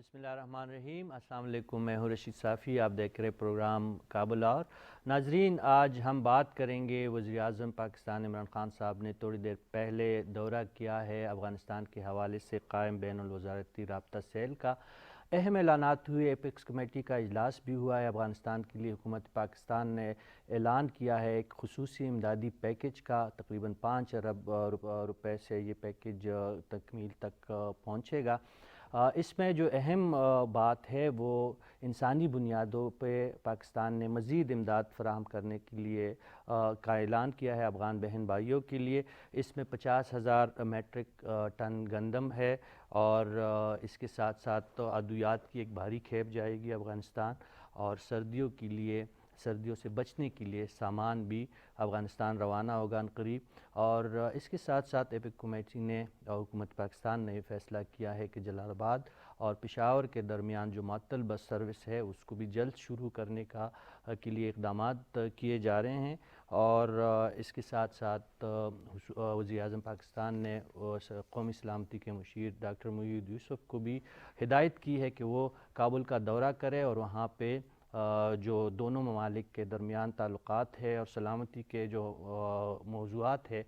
بسم اللہ الرحمن الرحیم۔ السلام علیکم، میں ہوں رشید صافی، آپ دیکھ رہے پروگرام کابل اور ناظرین، آج ہم بات کریں گے وزیر اعظم پاکستان عمران خان صاحب نے تھوڑی دیر پہلے دورہ کیا ہے افغانستان کے حوالے سے قائم بین الوزارتی رابطہ سیل کا۔ اہم اعلانات ہوئے، ایپیکس کمیٹی کا اجلاس بھی ہوا ہے۔ افغانستان کے لیے حکومت پاکستان نے اعلان کیا ہے ایک خصوصی امدادی پیکج کا، تقریباً 5 ارب روپے سے یہ پیکج تکمیل تک پہنچے گا۔ اس میں جو اہم بات ہے وہ انسانی بنیادوں پہ پاکستان نے مزید امداد فراہم کرنے کے لیے کا اعلان کیا ہے افغان بہن بھائیوں کے لیے۔ اس میں 50,000 میٹرک ٹن گندم ہے اور اس کے ساتھ ساتھ ادویات کی ایک بھاری کھیپ جائے گی افغانستان، اور سردیوں سے بچنے کے لیے سامان بھی افغانستان روانہ ہوگا عنقریب۔ اور اس کے ساتھ ساتھ ایپک کمیٹی نے اور حکومت پاکستان نے یہ فیصلہ کیا ہے کہ جلال آباد اور پشاور کے درمیان جو معطل بس سروس ہے اس کو بھی جلد شروع کرنے کے لیے اقدامات کیے جا رہے ہیں۔ اور اس کے ساتھ ساتھ وزیر اعظم پاکستان نے قومی سلامتی کے مشیر ڈاکٹر محی یوسف کو بھی ہدایت کی ہے کہ وہ کابل کا دورہ کرے اور وہاں پہ جو دونوں ممالک کے درمیان تعلقات ہے اور سلامتی کے جو موضوعات ہے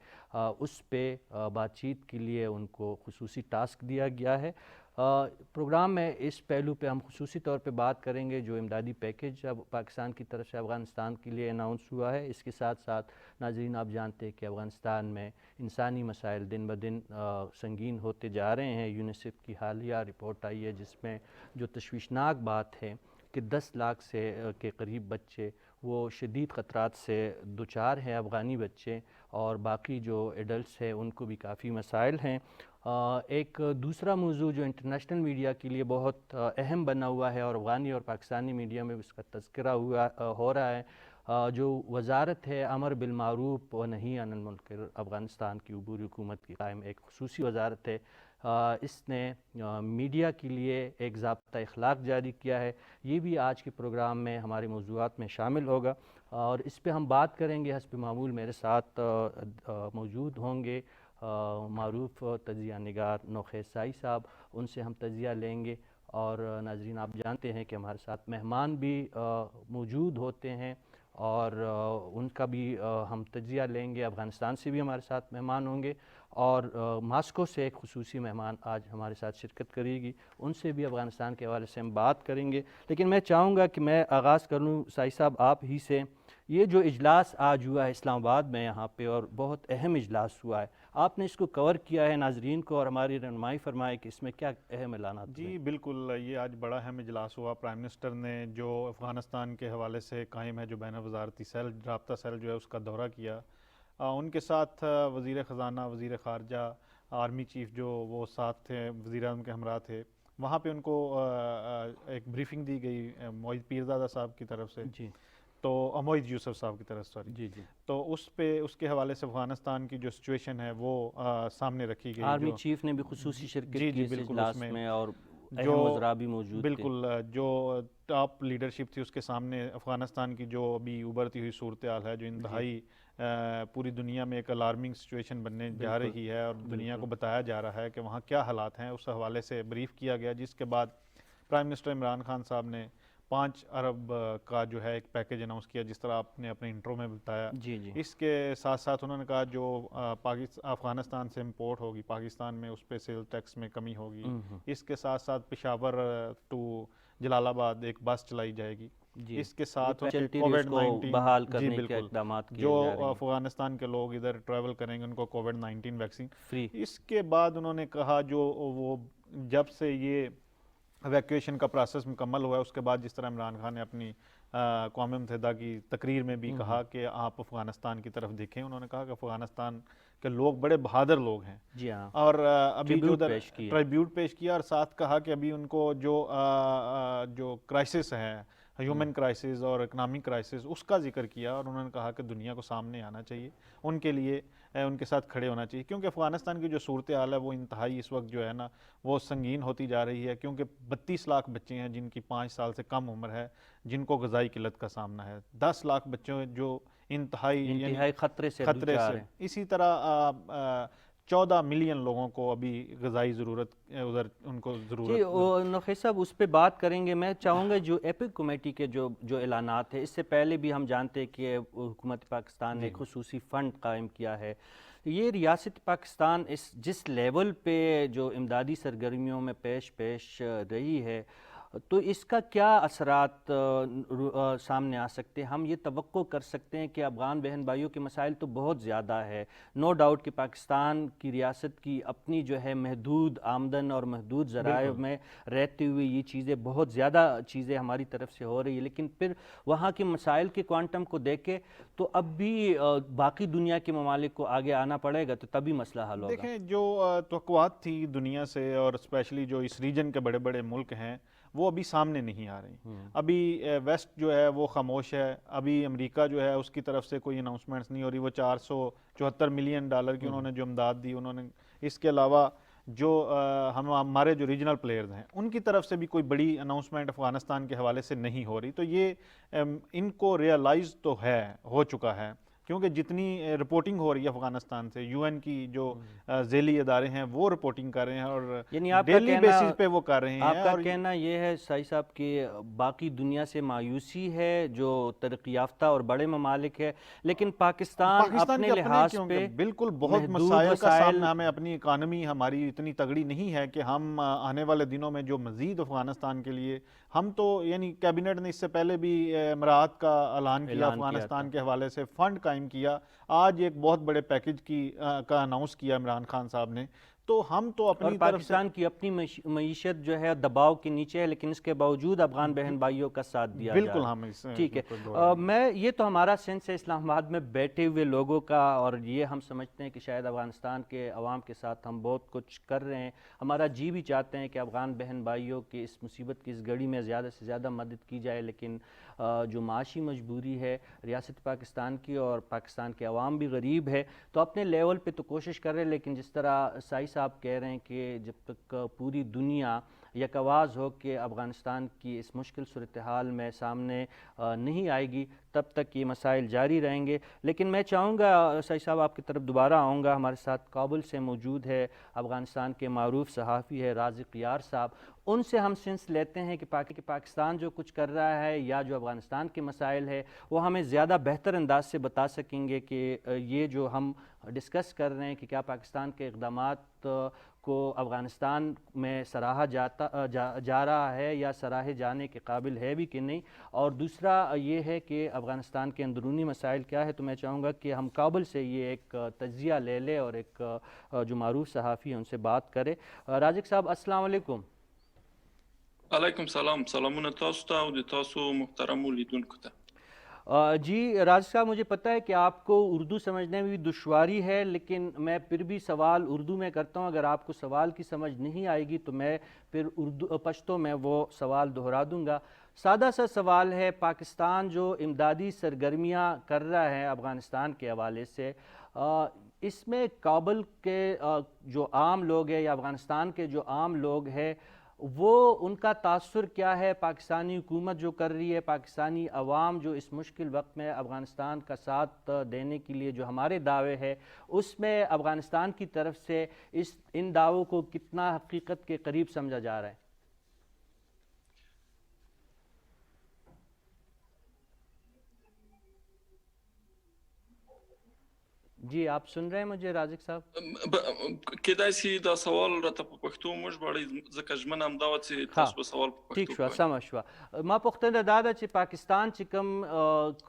اس پہ بات چیت کے لیے ان کو خصوصی ٹاسک دیا گیا ہے۔ پروگرام میں اس پہلو پہ ہم خصوصی طور پہ بات کریں گے جو امدادی پیکج اب پاکستان کی طرف سے افغانستان کے لیے اناؤنس ہوا ہے۔ اس کے ساتھ ساتھ ناظرین، آپ جانتے ہیں کہ افغانستان میں انسانی مسائل دن بدن سنگین ہوتے جا رہے ہیں۔ یونیسیف کی حالیہ رپورٹ آئی ہے جس میں جو تشویشناک بات ہے کہ 10 لاکھ کے قریب بچے وہ شدید خطرات سے دوچار ہیں، افغانی بچے، اور باقی جو ایڈلٹس ہیں ان کو بھی کافی مسائل ہیں۔ ایک دوسرا موضوع جو انٹرنیشنل میڈیا کے لیے بہت اہم بنا ہوا ہے اور افغانی اور پاکستانی میڈیا میں اس کا تذکرہ ہو رہا ہے، جو وزارت ہے امر بالمعروف و نہی عن المنکر، افغانستان کی عبوری حکومت کی قائم ایک خصوصی وزارت ہے۔ اس نے میڈیا کے لیے ایک ضابطہ اخلاق جاری کیا ہے، یہ بھی آج کے پروگرام میں ہمارے موضوعات میں شامل ہوگا اور اس پہ ہم بات کریں گے۔ حسب معمول میرے ساتھ موجود ہوں گے معروف تجزیہ نگار نوخیز سائی صاحب، ان سے ہم تجزیہ لیں گے۔ اور ناظرین، آپ جانتے ہیں کہ ہمارے ساتھ مہمان بھی موجود ہوتے ہیں اور ان کا بھی ہم تجزیہ لیں گے۔ افغانستان سے بھی ہمارے ساتھ مہمان ہوں گے اور ماسکو سے ایک خصوصی مہمان آج ہمارے ساتھ شرکت کرے گی، ان سے بھی افغانستان کے حوالے سے ہم بات کریں گے۔ لیکن میں چاہوں گا کہ میں آغاز کروں سائی صاحب آپ ہی سے۔ یہ جو اجلاس آج ہوا ہے اسلام آباد میں یہاں پہ، اور بہت اہم اجلاس ہوا ہے، آپ نے اس کو کور کیا ہے ناظرین کو اور ہماری رہنمائی فرمائے کہ اس میں کیا اہم اعلانات ہوئے؟ جی بالکل، یہ آج بڑا اہم اجلاس ہوا۔ پرائم منسٹر نے جو افغانستان کے حوالے سے قائم ہے جو بین الوزارتی سیل، رابطہ سیل جو ہے، اس کا دورہ کیا۔ ان کے ساتھ وزیر خزانہ، وزیر خارجہ، آرمی چیف جو وہ ساتھ تھے، وزیر اعظم کے ہمراہ تھے۔ وہاں پہ ان کو ایک بریفنگ دی گئی معید پیرزادہ صاحب کی طرف سے، جی، تو معید یوسف صاحب کی طرف، سوری۔ جی، جی۔ تو اس کے حوالے سے افغانستان کی جو سچویشن ہے وہ سامنے رکھی گئی۔ آرمی چیف نے بھی خصوصی شرکت جی کی اس بالکل، اجلاس میں اور اہم وزراء بھی موجود تھے۔ بالکل جو ٹاپ لیڈرشپ تھی اس کے سامنے افغانستان کی جو ابھی ابھرتی ہوئی صورتحال ہے، جو انتہائی پوری دنیا میں ایک الارمنگ سچویشن بننے جا رہی ہے اور دنیا کو بتایا جا رہا ہے کہ وہاں کیا حالات ہیں، اس حوالے سے بریف کیا گیا، جس کے بعد پرائم منسٹر عمران خان صاحب نے 5 ارب کا جو ہے ایک پیکج اناؤنس کیا، جس طرح آپ نے اپنے انٹرو میں بتایا۔ جی، جی۔ اس کے ساتھ ساتھ انہوں نے کہا جو افغانستان سے امپورٹ ہوگی پاکستان میں، اس پہ سیل ٹیکس میں کمی ہوگی۔ اس کے ساتھ ساتھ پشاور ٹو جلال آباد ایک بس چلائی جائے گی۔ اس کے ساتھ کووڈ-19 بحال کرنے کے اقدامات کیے جو جا رہے ہیں، افغانستان کے لوگ ادھر ٹریول کریں گے ان کو کووڈ-19 ویکسین فری۔ اس کے بعد انہوں نے کہا جو وہ جب سے یہ ایویکویشن کا پروسیس مکمل ہوا ہے، اس کے بعد جس طرح عمران خان نے اپنی اقوام متحدہ کی تقریر میں بھی کہا کہ آپ افغانستان کی طرف دیکھیں، انہوں نے کہا کہ افغانستان کے لوگ بڑے بہادر لوگ ہیں۔ جی ہاں، اور ابھی جو ٹریبیوٹ پیش کیا اور ساتھ کہا کہ ابھی ان کو جو کرائسس ہے، ہیومن کرائسس اور اکنامک کرائسس، اس کا ذکر کیا، اور انہوں نے کہا کہ دنیا کو سامنے آنا چاہیے، ان کے لیے ان کے ساتھ کھڑے ہونا چاہیے، کیونکہ افغانستان کی جو صورتحال ہے وہ انتہائی اس وقت جو ہے نا وہ سنگین ہوتی جا رہی ہے، کیونکہ 32 لاکھ بچے ہیں جن کی 5 سال سے کم عمر ہے، جن کو غذائی قلت کا سامنا ہے۔ 10 لاکھ بچے جو انتہائی خطرے سے اسی طرح 14 ملین لوگوں کو ابھی غذائی ضرورت ادھر ان کو جی ضرورت. نقی صاحب اس پہ بات کریں گے. میں چاہوں گا جو ایپک کمیٹی کے جو اعلانات ہیں، اس سے پہلے بھی ہم جانتے ہیں کہ حکومت پاکستان نے ایک خصوصی فنڈ قائم کیا ہے. یہ ریاست پاکستان جس لیول پہ جو امدادی سرگرمیوں میں پیش رہی ہے، تو اس کا کیا اثرات سامنے آ سکتے ہیں؟ ہم یہ توقع کر سکتے ہیں کہ افغان بہن بھائیوں کے مسائل تو بہت زیادہ ہے، نو ڈاؤٹ کہ پاکستان کی ریاست کی اپنی جو ہے محدود آمدن اور محدود ذرائع میں رہتے ہوئے یہ چیزیں بہت زیادہ چیزیں ہماری طرف سے ہو رہی ہیں، لیکن پھر وہاں کے مسائل کے کوانٹم کو دیکھے تو اب بھی باقی دنیا کے ممالک کو آگے آنا پڑے گا، تو تبھی مسئلہ حل ہوگا. دیکھیں جو توقعات تھی دنیا سے اور اسپیشلی جو اس ریجن کے بڑے بڑے ملک ہیں وہ ابھی سامنے نہیں آ رہی. ابھی ویسٹ جو ہے وہ خاموش ہے. ابھی امریکہ جو ہے اس کی طرف سے کوئی اناؤنسمنٹس نہیں ہو رہی. وہ $474 ملین کی انہوں نے جو امداد دی، انہوں نے اس کے علاوہ جو ہمارے جو ریجنل پلیئرز ہیں ان کی طرف سے بھی کوئی بڑی اناؤنسمنٹ افغانستان کے حوالے سے نہیں ہو رہی. تو یہ ان کو ریئلائز تو ہو چکا ہے، کیونکہ جتنی رپورٹنگ ہو رہی ہے افغانستان سے، یو این کی جو ذیلی ادارے ہیں وہ رپورٹنگ کر رہے ہیں اور یعنی آپ کا ڈیلی بیسس پہ وہ کر رہے ہیں. آپ کا کہنا یہ ہے سائی صاحب کہ باقی دنیا سے مایوسی ہے جو ترقی یافتہ اور بڑے ممالک ہے، لیکن پاکستان اپنے لحاظ پہ بالکل بہت مسائل کا سامنا، ہمیں اپنی اکانومی ہماری اتنی تگڑی نہیں ہے کہ ہم آنے والے دنوں میں جو مزید افغانستان کے لیے ہم تو یعنی کیبنٹ نے اس سے پہلے بھی امارات کا اعلان کیا، افغانستان کے حوالے سے فنڈ قائم کیا. آج ایک بہت بڑے پیکج کا اناؤنس کیا عمران خان صاحب نے. تو ہم تو اپنی طرف سے پاکستان کی اپنی معیشت جو ہے دباؤ کے نیچے ہے، لیکن اس کے باوجود افغان بہن بھائیوں کا ساتھ دیا جا رہا ہے. ہم اس ٹھیک ہے، میں یہ تو ہمارا سینس ہے اسلام آباد میں بیٹھے ہوئے لوگوں کا، اور یہ ہم سمجھتے ہیں کہ شاید افغانستان کے عوام کے ساتھ ہم بہت کچھ کر رہے ہیں. ہمارا جی بھی چاہتے ہیں کہ افغان بہن بھائیوں کی اس مصیبت کی اس گھڑی میں زیادہ سے زیادہ مدد کی جائے، لیکن جو معاشی مجبوری ہے ریاست پاکستان کی اور پاکستان کے عوام بھی غریب ہے، تو اپنے لیول پہ تو کوشش کر رہے ہیں. لیکن جس طرح سائی صاحب کہہ رہے ہیں کہ جب تک پوری دنیا یک آواز ہو کے افغانستان کی اس مشکل صورتحال میں سامنے نہیں آئے گی، تب تک یہ مسائل جاری رہیں گے. لیکن میں چاہوں گا سائی صاحب آپ کی طرف دوبارہ آؤں گا. ہمارے ساتھ کابل سے موجود ہے افغانستان کے معروف صحافی ہے رازق یار صاحب. ان سے ہم سینس لیتے ہیں کہ پاکستان جو کچھ کر رہا ہے یا جو افغانستان کے مسائل ہے وہ ہمیں زیادہ بہتر انداز سے بتا سکیں گے کہ یہ جو ہم ڈسکس کر رہے ہیں کہ کیا پاکستان کے اقدامات کو افغانستان میں سراہا جا رہا ہے یا سراہے جانے کے قابل ہے بھی کہ نہیں. اور دوسرا یہ ہے کہ افغانستان کے اندرونی مسائل کیا ہے. تو میں چاہوں گا کہ ہم کابل سے یہ ایک تجزیہ لے لیں اور ایک جو معروف صحافی ہیں ان سے بات کریں. رازق صاحب السلام علیکم. علیکم سلام. سلامونه تاسو ته او د تاسو محترمو لیدونکو ته. جی راز صاحب، مجھے پتہ ہے کہ آپ کو اردو سمجھنے میں بھی دشواری ہے، لیکن میں پھر بھی سوال اردو میں کرتا ہوں. اگر آپ کو سوال کی سمجھ نہیں آئے گی تو میں پھر پشتو میں وہ سوال دہرا دوں گا. سادہ سا سوال ہے، پاکستان جو امدادی سرگرمیاں کر رہا ہے افغانستان کے حوالے سے، اس میں کابل کے جو عام لوگ ہیں یا افغانستان کے جو عام لوگ ہیں وہ ان کا تاثر کیا ہے؟ پاکستانی حکومت جو کر رہی ہے، پاکستانی عوام جو اس مشکل وقت میں افغانستان کا ساتھ دینے کے لیے جو ہمارے دعوے ہیں، اس میں افغانستان کی طرف سے ان دعووں کو کتنا حقیقت کے قریب سمجھا جا رہا ہے؟ جی آپ سن رہے ہیں مجھے رازق صاحب؟ کیدای شي دا سوال راته په پښتو موږ غواړئ ځکه ژمنه همدا وه چې تاسو به سوال په ٹھیک پښتو شو، کوئ. سمجھ شو. ما پوښتنه دا ده چې پاکستان چې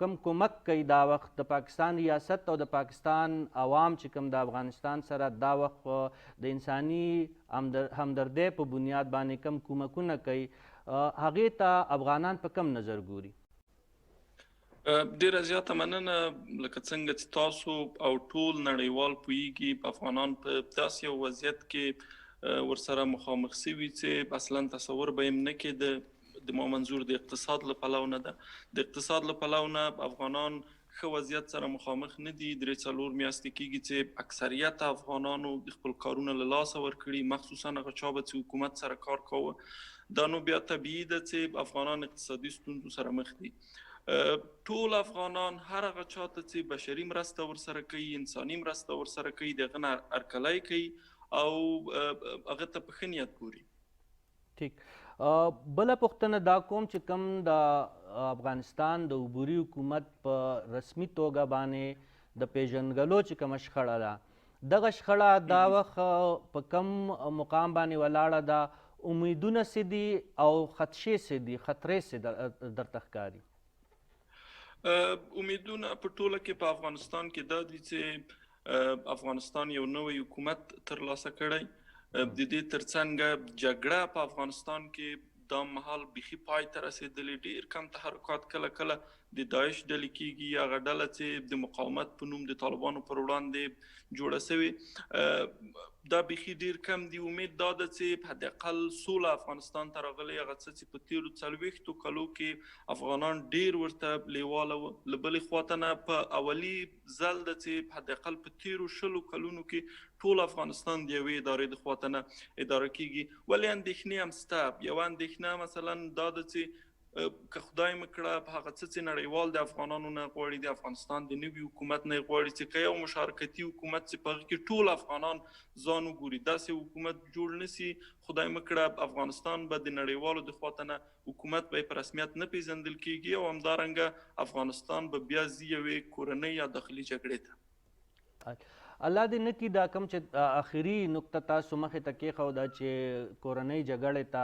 کم کومک کوي دا وخت د پاکستان ریاست او د پاکستان عوام چې کم د افغانستان سره دا وخت د انساني همدردۍ په بنیاد باندې کم کومکونه کوي، هغې ته افغانان په کم نظر ګوري؟ ډیره زیاته مننه. لکه څنګه چې تاسو او ټول نړیوال پوهیږي په افغانان په داسې یو وضعیت کې ورسره مخامخ سوي چې اصلا تصور به یې نه کېده. د ما منظور د اقتصاد له پلوه نه ده. د اقتصاد له پلوه نه افغانان ښه وضعیت سره مخامخ نه دي. 3-4 میاشتې کېږي چې اکثریت افغانانو د خپل کارونه له لاسه ورکړي، مخصوصا هغه چا به چې حکومت سره کار کاوه. دا نو بیا طبیعي ده چې افغانان اقتصادي ستونزو سره مخ دي. ټول افغانان هر هغه چاته چې بشري مرسته ورسره کوي، انساني مرسته ورسره کوي، دغه نه هرکلی کوي او هغه ته په ښه نیت ګوري. ٹھیک. بله پوښتنه دا کوم چې کوم د افغانستان د عبوري حکومت په رسمي توګه باندې د پیژنګلو چې کومه شخړه ده، دغه شخړه دا وخت په کم مقام باندې ولاړه ده، امیدونه څه دي او خدشې څه دي، خطرې څه درته ښکاري؟ امیدونه په ټوله کې په افغانستان کې دا دي چې افغانستان یو نوی حکومت ترلاسه کړی. د دې ترڅنګ جګړه په افغانستان کې دا مهال بیخي پای ته رسېدلې. ډېر کم تحرکات کله کله د داعش ډلې کېږي، هغه ډله چې د مقاومت په نوم د طالبانو پر وړاندې جوړه سوې، دا بیخي ډېر کم دي. امید دا ده چې حداقل سوله افغانستان ته راغلی، هغه څه چې په تېرو 40 کالو کې افغانان ډېر ورته لیواله وو. له بلې خوا نه په اولي ځل ده چې حداقل په تېرو 20 کلونو کې ټول افغانستان د یوې ادارې د خوا نه اداره کېږي. ولې اندېښنې هم شته. یوه اندېښنه مثلا دا ده چې که خدای مکړه په هغه څه چې نړیوال د افغانانو نه غواړي، د افغانستان د نوي حکومت نه غواړي چې که یو مشارکتي حکومت چې په هغه کې ټول افغانان ځان وګوري، داسې حکومت جوړ نسي، خدای مکړه افغانستان به د نړیوالو د خوا نه حکومت به په رسمیت نه پیژندل کېږي او همدارنګه افغانستان به بیا ځي یوې کورنۍ یا داخلي جګړې ته. الله دې نه کړي دا کوم چې آخري نقطه تاسو مخې ته کېښوده چې کورنۍ جګړې ته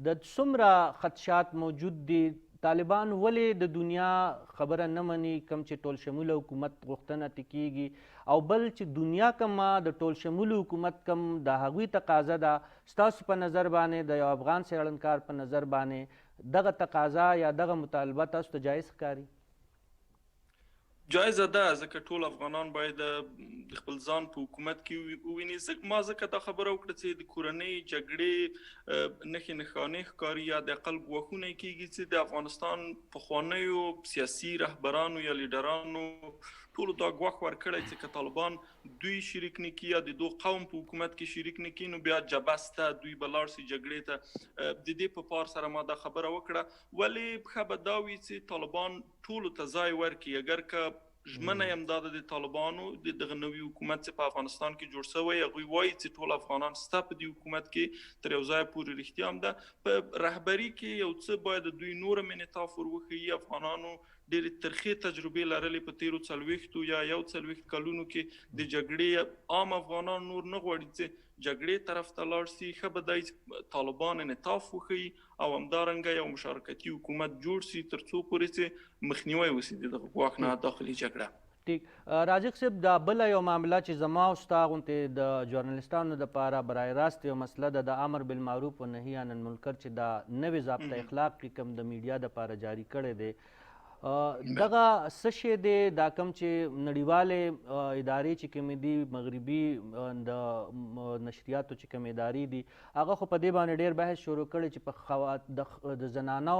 د څومره خدشات موجود دي. طالبان ولې د دنیا خبره نه مني کوم چې ټول شموله حکومت غوښتنه ترې کېږي، او بل چې دنیا کومه د ټول شموله حکومت کوم د هغوی تقاضا ده، ستاسو په نظر باندې د یو افغان څېړنکار په نظر باندې دغه تقاضا یا دغه مطالبه تاسو ته جایز ښکاري؟ جایزه ده، ځکه ټول افغانان باید د خپل ځان په حکومت کې وویني. ما ځکه دا خبره وکړه چې د کورنۍ جګړې نښې نښانې ښکاري یا د اقل ګواښونه کېږي چې د افغانستان پخوانیو سیاسي رهبرانو یا لیډرانو ټولو دا ګواښ ورکړی چې که طالبان دوی شریک نه کړي یا د دو قوم په حکومت کې شریک نه کړي، نو بیا جبهه شته، دوی به لاړ شي جګړې ته. د دې په پار سره ما دا خبره وکړه. ولې ښه به دا وي چې طالبان ټولو ته ځای ورکړي. اگر که ژمنه یې همدا ده د طالبانو د دغه نوي حکومت چې په افغانستان کې جوړ شوی، هغوی وایي چې ټول افغانان شته په دې حکومت کې، تر یو ځایه پورې رښتیا هم ده. په رهبري کې یو څه باید دوی نور هم انعطاف ور وښیي. افغانانو ډېرې ترخې تجربې لرلې په تېرو 40 یا 41 کلونو کې د جګړې. عام افغانان نور نه غواړي چې جګړې طرف ته لاړ شي. ښه به دی چې طالبان انعطاف وښیي او همدارنګه یو مشارکتي حکومت جوړ شي تر څو پورې چې مخنیوی وشي د دغه ګواښ نه داخلي جګړه. ٹھیک. راجق صاحب، دا بله یو معامله چې زما او ستا غوندې د ژورنالستانو دپاره برای راست یو مسله ده، د امر بالمعروف و نهي عن المنکر چې دا نوې ضابطه اخلاق کې کوم د میډیا دپاره جاري کړی دی، دغه څه شی دی؟ دا کوم چې نړیوالې ادارې چې کومې دي، مغربي د نشریاتو چې کومې ادارې دي، هغه خو په دې باندې ډېر بحث شروع کړی چې په د زنانو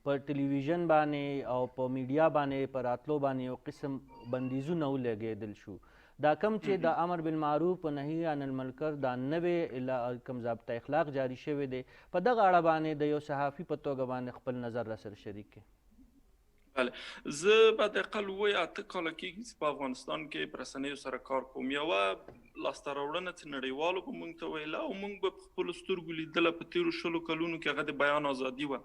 په ټلویزیون باندې او په میډیا باندې په راتلو باندې یو قسم بندیزونه ولګېدل شو. دا کوم چې د امر بالمعروف و نهي عن المنکر دا نوې کوم ضابطه اخلاق جاري شوی دی، په دغه اړه باندې د یو صحافي په توګه باندې خپل نظر راسره شریک کړي. بله، زه به د اقل 8 کاله کېږي چې په افغانستان کې په رسنیو سره کار کوم. یوه لاسته راوړنه چې نړیوالو به موږ ته ویله او موږ به په خپلو سترګو لیدله په تېرو 20 کلونو کې، هغه د بیان ازادي وه.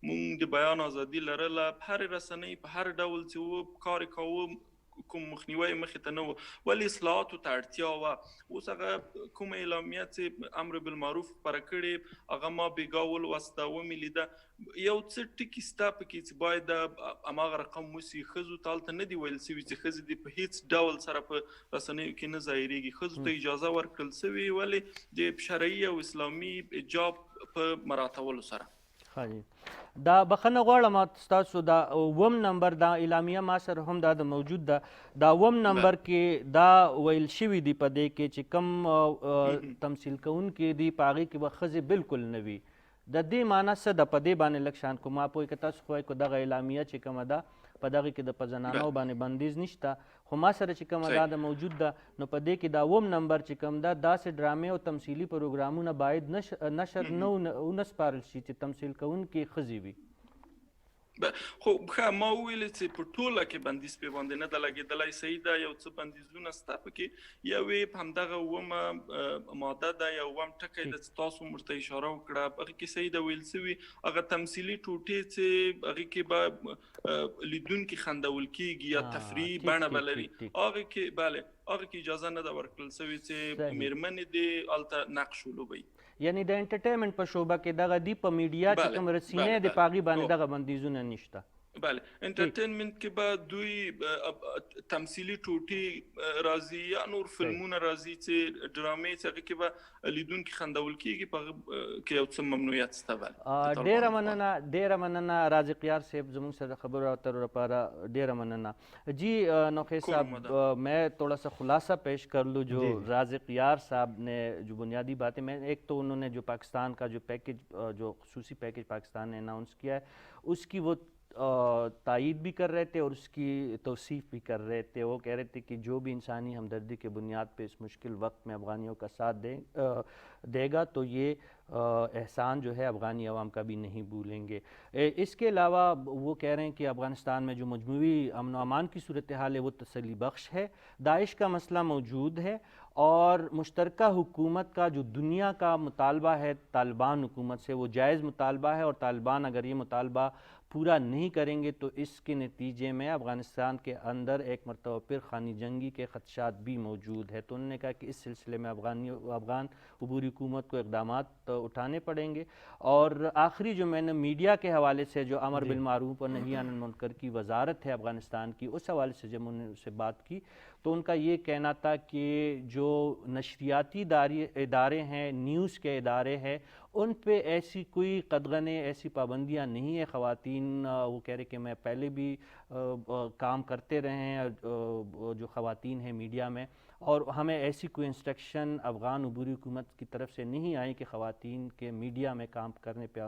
موږ د بیان ازادي لرله. په هرې رسنۍ په هر ډول چې و کار یې کوو، کوم مخنیوی مخې ته نه و. ولې اصلاحاتو ته اړتیا وه. اوس هغه کومه اعلامیه چې امر بالمعروف خپره کړې، هغه ما بېګا ولوسته، ومې لیده. یو څه ټکي شته پکې چې باید هماغه رقم وسي. ښځو ته هلته نه دي ویل سوي چې ښځې دې په هېڅ ډول سره په رسنیو کې نه ظاهرېږي. ښځو ته اجازه ورکړل سوې، ولې د شرعي او اسلامي حجاب په مراعاتولو سره. دا بخښنه غواړم ستاسو دا اووم نمبر دا اعلامیه ما سره هم دا موجود ده. دا اووم نمبر کې دا ویل شوي دي په دې کې چې کوم تمثیل کوونکي دي په هغې کې به ښځې بالکل نه وي. د دې معنی څه ده؟ په دې باندې لږ شان کوم ما پوهې که تاسو خو وایي که دغه اعلامیه چې کومه ده په دغه کې د په زنانو باندې بندیز نشته، خو ما سره چې کومه دا د موجود ده، نو په دې کې دا اووم نمبر چې کوم ده، داسې ډرامې او تمثیلي پروګرامونه باید نشر نه سپارل شي چې تمثیل کوونکي ښځې وي. خو ښه ما وویل چې په ټوله کې بندیز پې باندې نه ده لګېدلی. صحیح ده یو څه بندیزونه شته پکې، یوې په همدغه اوومه ماده ده، یو اووم ټکی ده چې تاسو ورته اشاره وکړه، په هغې کې صحیح ده ویل سوي هغه تمثیلي ټوټې چې هغې کې به لیدونکي خندول کېږي یا تفریحي بڼه به لري، هغې کې بله هغې کې اجازه نه ده ورکړل سوې چې مېرمنې دې هلته نقش ولوبوي. یعنی د انټرټینمنټ په شعبه کې دغه دی په میډیا چې کوم رسینې د پاغي باندې دغه بندیزونه نشته. بله انټرټینمنټ کې به دوی تمثیلي ټوټې راځي یا نور فلمونه راځي چې ډرامې چې هغې کې به لیدونکي خندول کېږي، په هغه کې یو څه ممنوعیت شته. بله ډېره مننه رازق یار صاحب زموږ سره خبرو اترو لپاره، ډېره مننه جی. نوخیز صاحب میں تھوڑا سا خلاصہ پیش کر لوں جو رازق یار صاحب نے جو بنیادی باتیں، میں ایک تو انہوں نے جو پاکستان کا جو پیکیج جو خصوصی پیکیج پاکستان نے اناؤنس کیا ہے اس کی وہ تائید بھی کر رہے تھے اور اس کی توصیف بھی کر رہے تھے. وہ کہہ رہے تھے کہ جو بھی انسانی ہمدردی کے بنیاد پہ اس مشکل وقت میں افغانیوں کا ساتھ دے گا تو یہ احسان جو ہے افغانی عوام کا بھی نہیں بھولیں گے. اس کے علاوہ وہ کہہ رہے ہیں کہ افغانستان میں جو مجموعی امن و امان کی صورتحال ہے وہ تسلی بخش ہے. داعش کا مسئلہ موجود ہے اور مشترکہ حکومت کا جو دنیا کا مطالبہ ہے طالبان حکومت سے وہ جائز مطالبہ ہے، اور طالبان اگر یہ مطالبہ پورا نہیں کریں گے تو اس کے نتیجے میں افغانستان کے اندر ایک مرتبہ پھر خانی جنگی کے خدشات بھی موجود ہے. تو انہوں نے کہا کہ اس سلسلے میں افغان عبوری حکومت کو اقدامات اٹھانے پڑیں گے. اور آخری جو میں نے میڈیا کے حوالے سے جو امر بالمعروف اور نہی عن المنکر کی وزارت ہے افغانستان کی، اس حوالے سے جب انہوں نے اس سے بات کی تو ان کا یہ کہنا تھا کہ جو نشریاتی ادارے ہیں، نیوز کے ادارے ہیں، ان پہ ایسی کوئی قدغنیں، ایسی پابندیاں نہیں ہیں. خواتین وہ کہہ رہے کہ میں پہلے بھی کام کرتے رہے ہیں جو خواتین ہیں میڈیا میں، اور ہمیں ایسی کوئی انسٹرکشن افغان عبوری حکومت کی طرف سے نہیں آئی کہ خواتین کے میڈیا میں کام کرنے پہ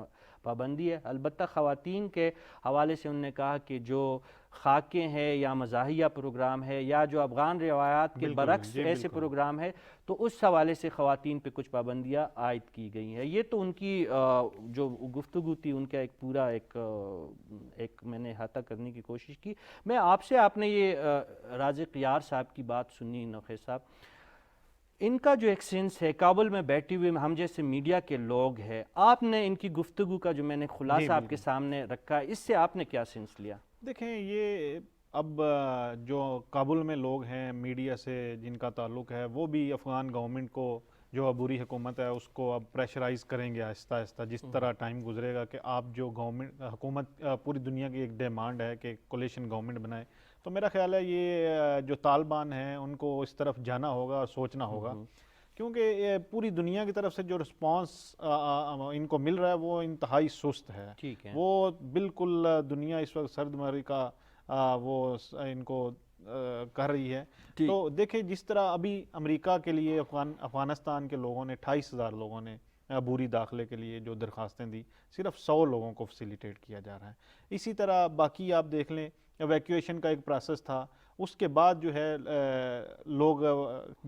پابندی ہے. البتہ خواتین کے حوالے سے انہوں نے کہا کہ جو خاکیں ہیں یا مزاحیہ پروگرام ہے یا جو افغان روایات کے برعکس ایسے پروگرام ہے تو اس حوالے سے خواتین پہ کچھ پابندیاں عائد کی گئی ہیں. یہ تو ان کی جو گفتگو تھی ان کا ایک پورا ایک میں نے احاطہ کرنے کی کوشش کی. میں آپ سے، آپ نے یہ رازق یار صاحب کی بات سنی نوخیز صاحب، ان کا جو ایک سینس ہے کابل میں بیٹھے ہوئے ہم جیسے میڈیا کے لوگ ہیں، آپ نے ان کی گفتگو کا جو میں نے خلاصہ آپ کے سامنے رکھا ہے، اس سے آپ نے کیا سینس لیا؟ دیکھیں یہ اب جو کابل میں لوگ ہیں میڈیا سے جن کا تعلق ہے وہ بھی افغان گورنمنٹ کو جو عبوری حکومت ہے اس کو اب پریشرائز کریں گے آہستہ آہستہ جس طرح ٹائم گزرے گا کہ آپ جو گورنمنٹ حکومت پوری دنیا کی ایک ڈیمانڈ ہے کہ کولیشن گورنمنٹ بنائے. تو میرا خیال ہے یہ جو طالبان ہیں ان کو اس طرف جانا ہوگا اور سوچنا ہوگا، کیونکہ پوری دنیا کی طرف سے جو رسپانس ان کو مل رہا ہے وہ انتہائی سست ہے. وہ بالکل دنیا اس وقت سرد مری کا وہ ان کو کر رہی ہے. تو دیکھیں جس طرح ابھی امریکہ کے لیے افغانستان کے لوگوں نے 28,000 لوگوں نے عبوری داخلے کے لیے جو درخواستیں دی، صرف 100 لوگوں کو فیسیلیٹیٹ کیا جا رہا ہے. اسی طرح باقی آپ دیکھ لیں ایویکویشن کا ایک پروسیس تھا، اس کے بعد جو ہے لوگ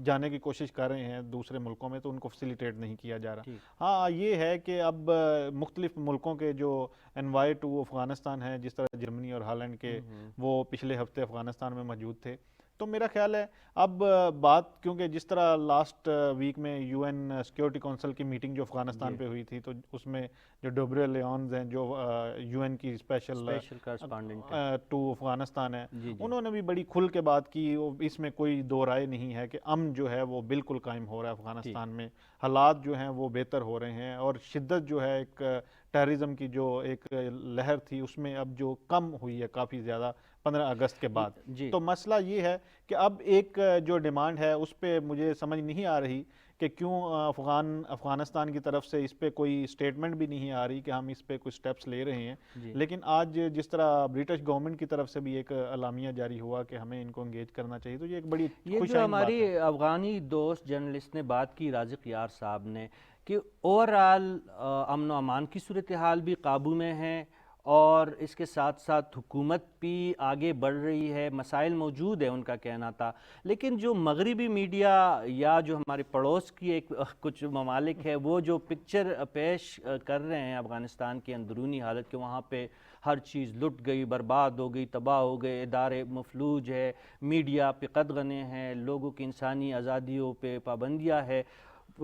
جانے کی کوشش کر رہے ہیں دوسرے ملکوں میں تو ان کو فیسیلیٹیٹ نہیں کیا جا رہا. ہاں یہ ہے کہ اب مختلف ملکوں کے جو انوائے ٹو افغانستان ہیں جس طرح جرمنی اور ہالینڈ کے وہ پچھلے ہفتے افغانستان میں موجود تھے. تو میرا خیال ہے اب بات، کیونکہ جس طرح لاسٹ ویک میں یو این سیکیورٹی کونسل کی میٹنگ جو افغانستان پہ ہوئی تھی تو اس میں جو ڈوبرے لیونز ہیں جو یو این کی اسپیشل ٹو افغانستان ہے، انہوں نے بھی بڑی کھل کے بات کی. اس میں کوئی دو رائے نہیں ہے کہ امن جو ہے وہ بالکل قائم ہو رہا ہے افغانستان میں، حالات جو ہیں وہ بہتر ہو رہے ہیں، اور شدت جو ہے ایک ٹیررزم کی جو ایک لہر تھی اس میں اب جو کم ہوئی ہے کافی زیادہ 15 اگست کے بعد. تو مسئلہ یہ ہے کہ اب ایک جو ڈیمانڈ ہے اس پہ مجھے سمجھ نہیں آ رہی کہ کیوں افغانستان کی طرف سے اس پہ کوئی سٹیٹمنٹ بھی نہیں آ رہی کہ ہم اس پہ کوئی سٹیپس لے رہے ہیں. لیکن آج جس طرح برٹش گورنمنٹ کی طرف سے بھی ایک اعلامیہ جاری ہوا کہ ہمیں ان کو انگیج کرنا چاہیے، تو یہ ایک بڑی یہ جو ہماری افغانی دوست جرنلسٹ نے بات کی رازق یار صاحب نے کہ اوورآل امن و امان کی صورتحال بھی قابو میں ہے اور اس کے ساتھ ساتھ حکومت بھی آگے بڑھ رہی ہے، مسائل موجود ہیں ان کا کہنا تھا. لیکن جو مغربی میڈیا یا جو ہمارے پڑوس کی ایک کچھ ممالک ہے وہ جو پکچر پیش کر رہے ہیں افغانستان کی اندرونی حالت کے، وہاں پہ ہر چیز لٹ گئی، برباد ہو گئی، تباہ ہو گئے، ادارے مفلوج ہے، میڈیا پہ قدغنے ہیں، لوگوں کی انسانی آزادیوں پہ پابندیاں ہے۔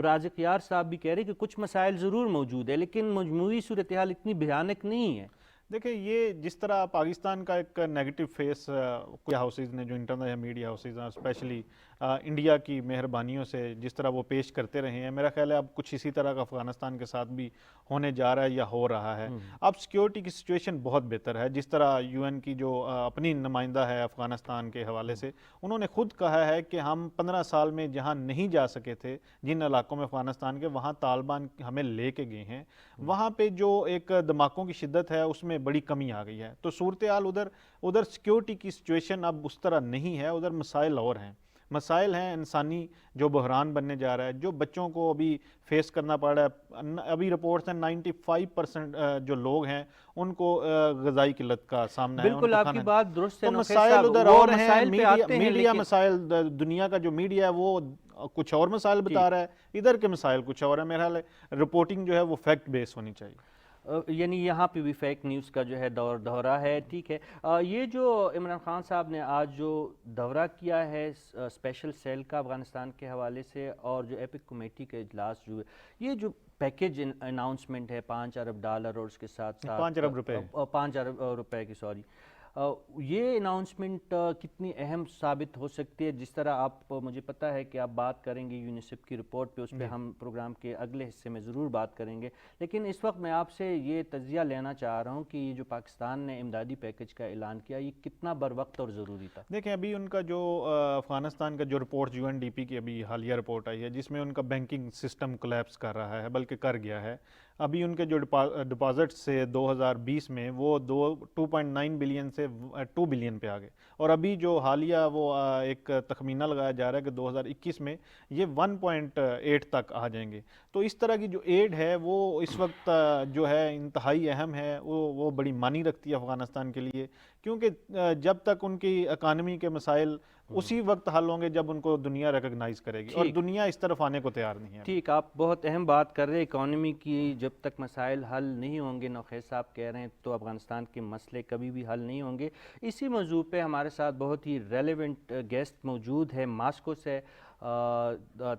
رازق یار صاحب بھی کہہ رہے کہ کچھ مسائل ضرور موجود ہے لیکن مجموعی صورتحال اتنی بھیانک نہیں ہے۔ دیکھیں یہ جس طرح پاکستان کا ایک نیگیٹو فیس کچھ ہاؤسز نے جو انٹرنیشنل میڈیا ہاؤسز ہیں اسپیشلی انڈیا کی مہربانیوں سے جس طرح وہ پیش کرتے رہے ہیں، میرا خیال ہے اب کچھ اسی طرح کا افغانستان کے ساتھ بھی ہونے جا رہا ہے یا ہو رہا ہے۔ اب سیکیورٹی کی سچویشن بہت بہتر ہے، جس طرح یو این کی جو اپنی نمائندہ ہے افغانستان کے حوالے سے، انہوں نے خود کہا ہے کہ ہم 15 سال میں جہاں نہیں جا سکے تھے جن علاقوں میں افغانستان کے، وہاں طالبان ہمیں لے کے گئے ہیں، وہاں پہ جو ایک دھماکوں کی شدت ہے اس میں بڑی کمی آ گئی ہے۔ تو صورتحال ادھر سیکیورٹی کی سچویشن اب اس طرح نہیں ہے، ادھر مسائل اور ہیں، مسائل ہیں انسانی جو بحران بننے جا رہا ہے، جو بچوں کو ابھی فیس کرنا پڑ رہا ہے۔ ابھی رپورٹس ہیں 95% جو لوگ ہیں ان کو غذائی قلت کا سامنا ہے، ان بالکل کو آپ کی کھانا بات درست ہے تو نوخیل مسائل صاحب، ادھر وہ اور ہیں۔ مسائل پہ آتے ہیں میڈیا لیکن مسائل، دنیا کا جو میڈیا ہے وہ کچھ اور مسائل بتا رہا ہے، ادھر کے مسائل کچھ اور ہے۔ میرا خیال ہے رپورٹنگ جو ہے وہ فیکٹ بیس ہونی چاہیے۔ یعنی یہاں پہ بھی فیک نیوز کا جو ہے دورہ ہے، ٹھیک ہے۔ یہ جو عمران خان صاحب نے آج جو دورہ کیا ہے اسپیشل سیل کا افغانستان کے حوالے سے، اور جو ایپک کمیٹی کا اجلاس جو ہے، یہ جو پیکیج اناؤنسمنٹ ہے $5 ارب اور اس کے ساتھ 5 ارب روپے 5 ارب روپے کی یہ اناؤنسمنٹ کتنی اہم ثابت ہو سکتی ہے؟ جس طرح آپ مجھے پتہ ہے کہ آپ بات کریں گے یونیسیف کی رپورٹ پہ، اس پہ ہم پروگرام کے اگلے حصے میں ضرور بات کریں گے، لیکن اس وقت میں آپ سے یہ تجزیہ لینا چاہ رہا ہوں کہ یہ جو پاکستان نے امدادی پیکیج کا اعلان کیا، یہ کتنا بر وقت اور ضروری تھا؟ دیکھیں ابھی ان کا جو افغانستان کا جو report U N D P کی ابھی حالیہ رپورٹ آئی ہے، جس میں ان کا بینکنگ سسٹم کولیپس کر رہا ہے، بلکہ کر گیا ہے۔ ابھی ان کے جو ڈپازٹس سے 2020 میں وہ 2.9 بلین سے 2 بلین پہ آ گئے، اور ابھی جو حالیہ وہ ایک تخمینہ لگایا جا رہا ہے کہ 2021 میں یہ 1.8 تک آ جائیں گے۔ تو اس طرح کی جو ایڈ ہے وہ اس وقت جو ہے انتہائی اہم ہے، وہ بڑی معنی رکھتی ہے افغانستان کے لیے، کیونکہ جب تک ان کی اکانومی کے مسائل اسی وقت حل ہوں گے جب ان کو دنیا ریکگنائز کرے گی، اور دنیا اس طرف آنے کو تیار نہیں ہے۔ ٹھیک، آپ بہت اہم بات کر رہے ہیں اکانومی کی، جب تک مسائل حل نہیں ہوں گے، نوخیل صاحب کہہ رہے ہیں، تو افغانستان کے مسئلے کبھی بھی حل نہیں ہوں گے۔ اسی موضوع پہ ہمارے ساتھ بہت ہی ریلیونٹ گیسٹ موجود ہے، ماسکو سے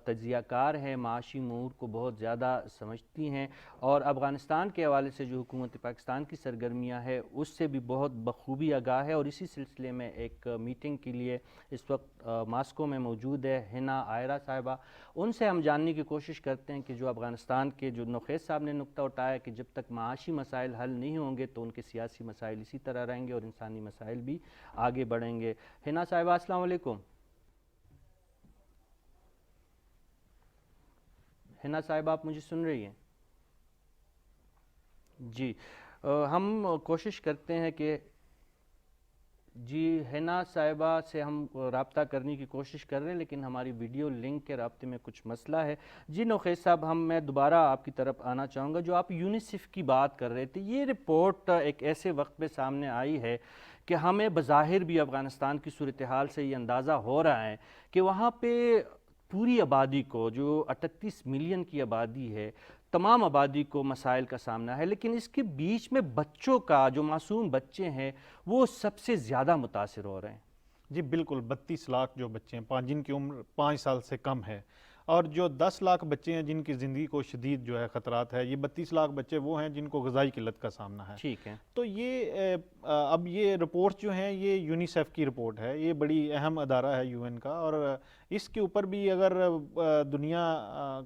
تجزیہ کار ہیں، معاشی امور کو بہت زیادہ سمجھتی ہیں، اور افغانستان کے حوالے سے جو حکومت پاکستان کی سرگرمیاں ہے اس سے بھی بہت بخوبی آگاہ ہے، اور اسی سلسلے میں ایک میٹنگ کے لیے اس وقت ماسکو میں موجود ہے ہنا عائرہ صاحبہ۔ ان سے ہم جاننے کی کوشش کرتے ہیں کہ جو افغانستان کے جو نوخیل صاحب نے نقطہ اٹھایا کہ جب تک معاشی مسائل حل نہیں ہوں گے تو ان کے سیاسی مسائل اسی طرح رہیں گے اور انسانی مسائل بھی آگے بڑھیں گے۔ ہنا صاحبہ السلام علیکم۔ ہنا صاحبہ آپ مجھے سن رہی ہیں؟ جی ہم کوشش کرتے ہیں کہ جی ہنا صاحبہ سے ہم رابطہ کرنے کی کوشش کر رہے ہیں، لیکن ہماری ویڈیو لنک کے رابطے میں کچھ مسئلہ ہے۔ جی نوخیل صاحب، میں دوبارہ آپ کی طرف آنا چاہوں گا۔ جو آپ یونیسیف کی بات کر رہے تھے، یہ رپورٹ ایک ایسے وقت پہ سامنے آئی ہے کہ ہمیں بظاہر بھی افغانستان کی صورتحال سے یہ اندازہ ہو رہا ہے کہ وہاں پہ پوری آبادی کو، جو 38 ملین کی آبادی ہے، تمام آبادی کو مسائل کا سامنا ہے، لیکن اس کے بیچ میں بچوں کا، جو معصوم بچے ہیں، وہ سب سے زیادہ متاثر ہو رہے ہیں۔ جی بالکل، 32 لاکھ جو بچے ہیں جن کی عمر 5 سال سے کم ہے، اور جو 10 لاکھ بچے ہیں جن کی زندگی کو شدید جو ہے خطرات ہے، یہ 32 لاکھ بچے وہ ہیں جن کو غذائی قلت کا سامنا ہے۔ ٹھیک ہے، تو یہ اب یہ رپورٹ جو ہیں یہ یونیسیف کی رپورٹ ہے، یہ بڑی اہم ادارہ ہے یو این کا، اور اس کے اوپر بھی اگر دنیا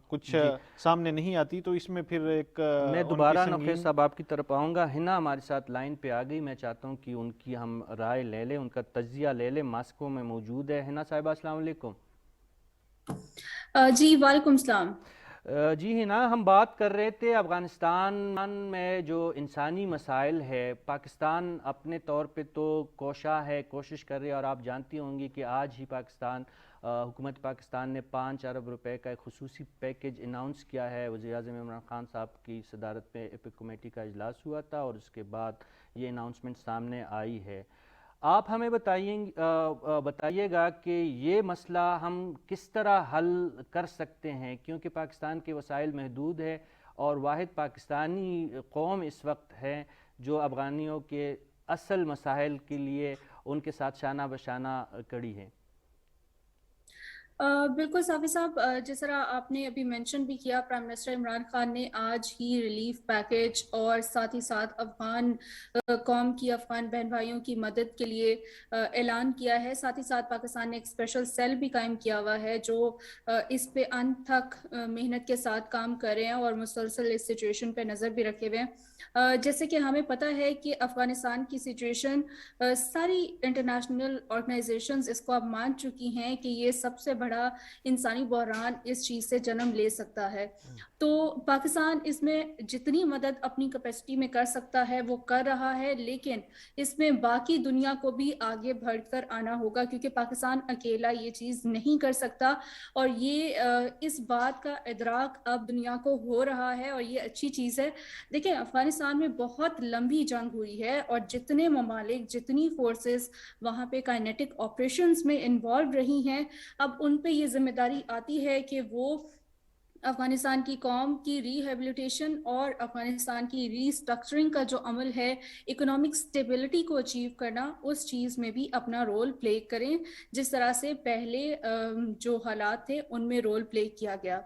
کچھ سامنے نہیں آتی تو اس میں پھر ایک میں دوبارہ نوخیل صاحب آپ کی طرف آؤں گا۔ ہنا ہمارے ساتھ لائن پہ آ گئی، میں چاہتا ہوں کہ ان کی ہم رائے لے لیں، ان کا تجزیہ لے لیں۔ ماسکو میں موجود ہے ہنا صاحبہ، السلام علیکم۔ جی وعلیکم السلام۔ جی ہنا، ہم بات کر رہے تھے افغانستان میں جو انسانی مسائل ہے، پاکستان اپنے طور پہ تو کوشاں ہے، کوشش کر رہے ہیں، اور آپ جانتی ہوں گی کہ آج ہی حکومت پاکستان نے 5 ارب روپے کا ایک خصوصی پیکیج اناؤنس کیا ہے۔ وزیر اعظم عمران خان صاحب کی صدارت میں ایپک کمیٹی کا اجلاس ہوا تھا، اور اس کے بعد یہ اناؤنسمنٹ سامنے آئی ہے۔ آپ ہمیں بتائیے گا کہ یہ مسئلہ ہم کس طرح حل کر سکتے ہیں، کیونکہ پاکستان کے وسائل محدود ہے، اور واحد پاکستانی قوم اس وقت ہے جو افغانیوں کے اصل مسائل کے لیے ان کے ساتھ شانہ بشانہ کڑی ہیں؟ بالکل صافی صاحب، جس طرح آپ نے ابھی مینشن بھی کیا، پرائم منسٹر عمران خان نے آج ہی ریلیف پیکیج اور ساتھ ہی ساتھ افغان قوم کی، افغان بہن بھائیوں کی مدد کے لیے اعلان کیا ہے. ساتھ ہی ساتھ پاکستان نے ایک اسپیشل سیل بھی قائم کیا ہوا ہے جو اس پہ انت تک محنت کے ساتھ کام کر رہے ہیں اور مسلسل اس سچویشن پہ نظر بھی رکھے ہوئے ہیں. جیسے کہ ہمیں پتہ ہے کہ افغانستان کی سچویشن ساری انٹرنیشنل آرگنائزیشنز اس کو اب مان چکی ہیں کہ یہ سب سے بڑا انسانی بحران اس چیز سے جنم لے سکتا ہے. تو پاکستان اس میں جتنی مدد اپنی کیپیسٹی میں کر سکتا ہے وہ کر رہا ہے، لیکن اس میں باقی دنیا کو بھی آگے بڑھ کر آنا ہوگا، کیونکہ پاکستان اکیلا یہ چیز نہیں کر سکتا. اور یہ اس بات کا ادراک اب دنیا کو ہو رہا ہے اور یہ اچھی چیز ہے. دیکھیں، افغانستان میں بہت لمبی جنگ ہوئی ہے اور جتنے ممالک، جتنی فورسز وہاں پہ کائنیٹک آپریشنز میں انوالو رہی ہیں، اب ان پہ یہ ذمہ داری آتی ہے کہ وہ افغانستان کی قوم کی ری ہیبلیٹیشن اور افغانستان کی ری سٹرکچرنگ کا جو عمل ہے، اکنامک سٹیبلٹی کو اچیو کرنا، اس چیز میں بھی اپنا رول پلے کریں، جس طرح سے پہلے جو حالات تھے ان میں رول پلے کیا گیا.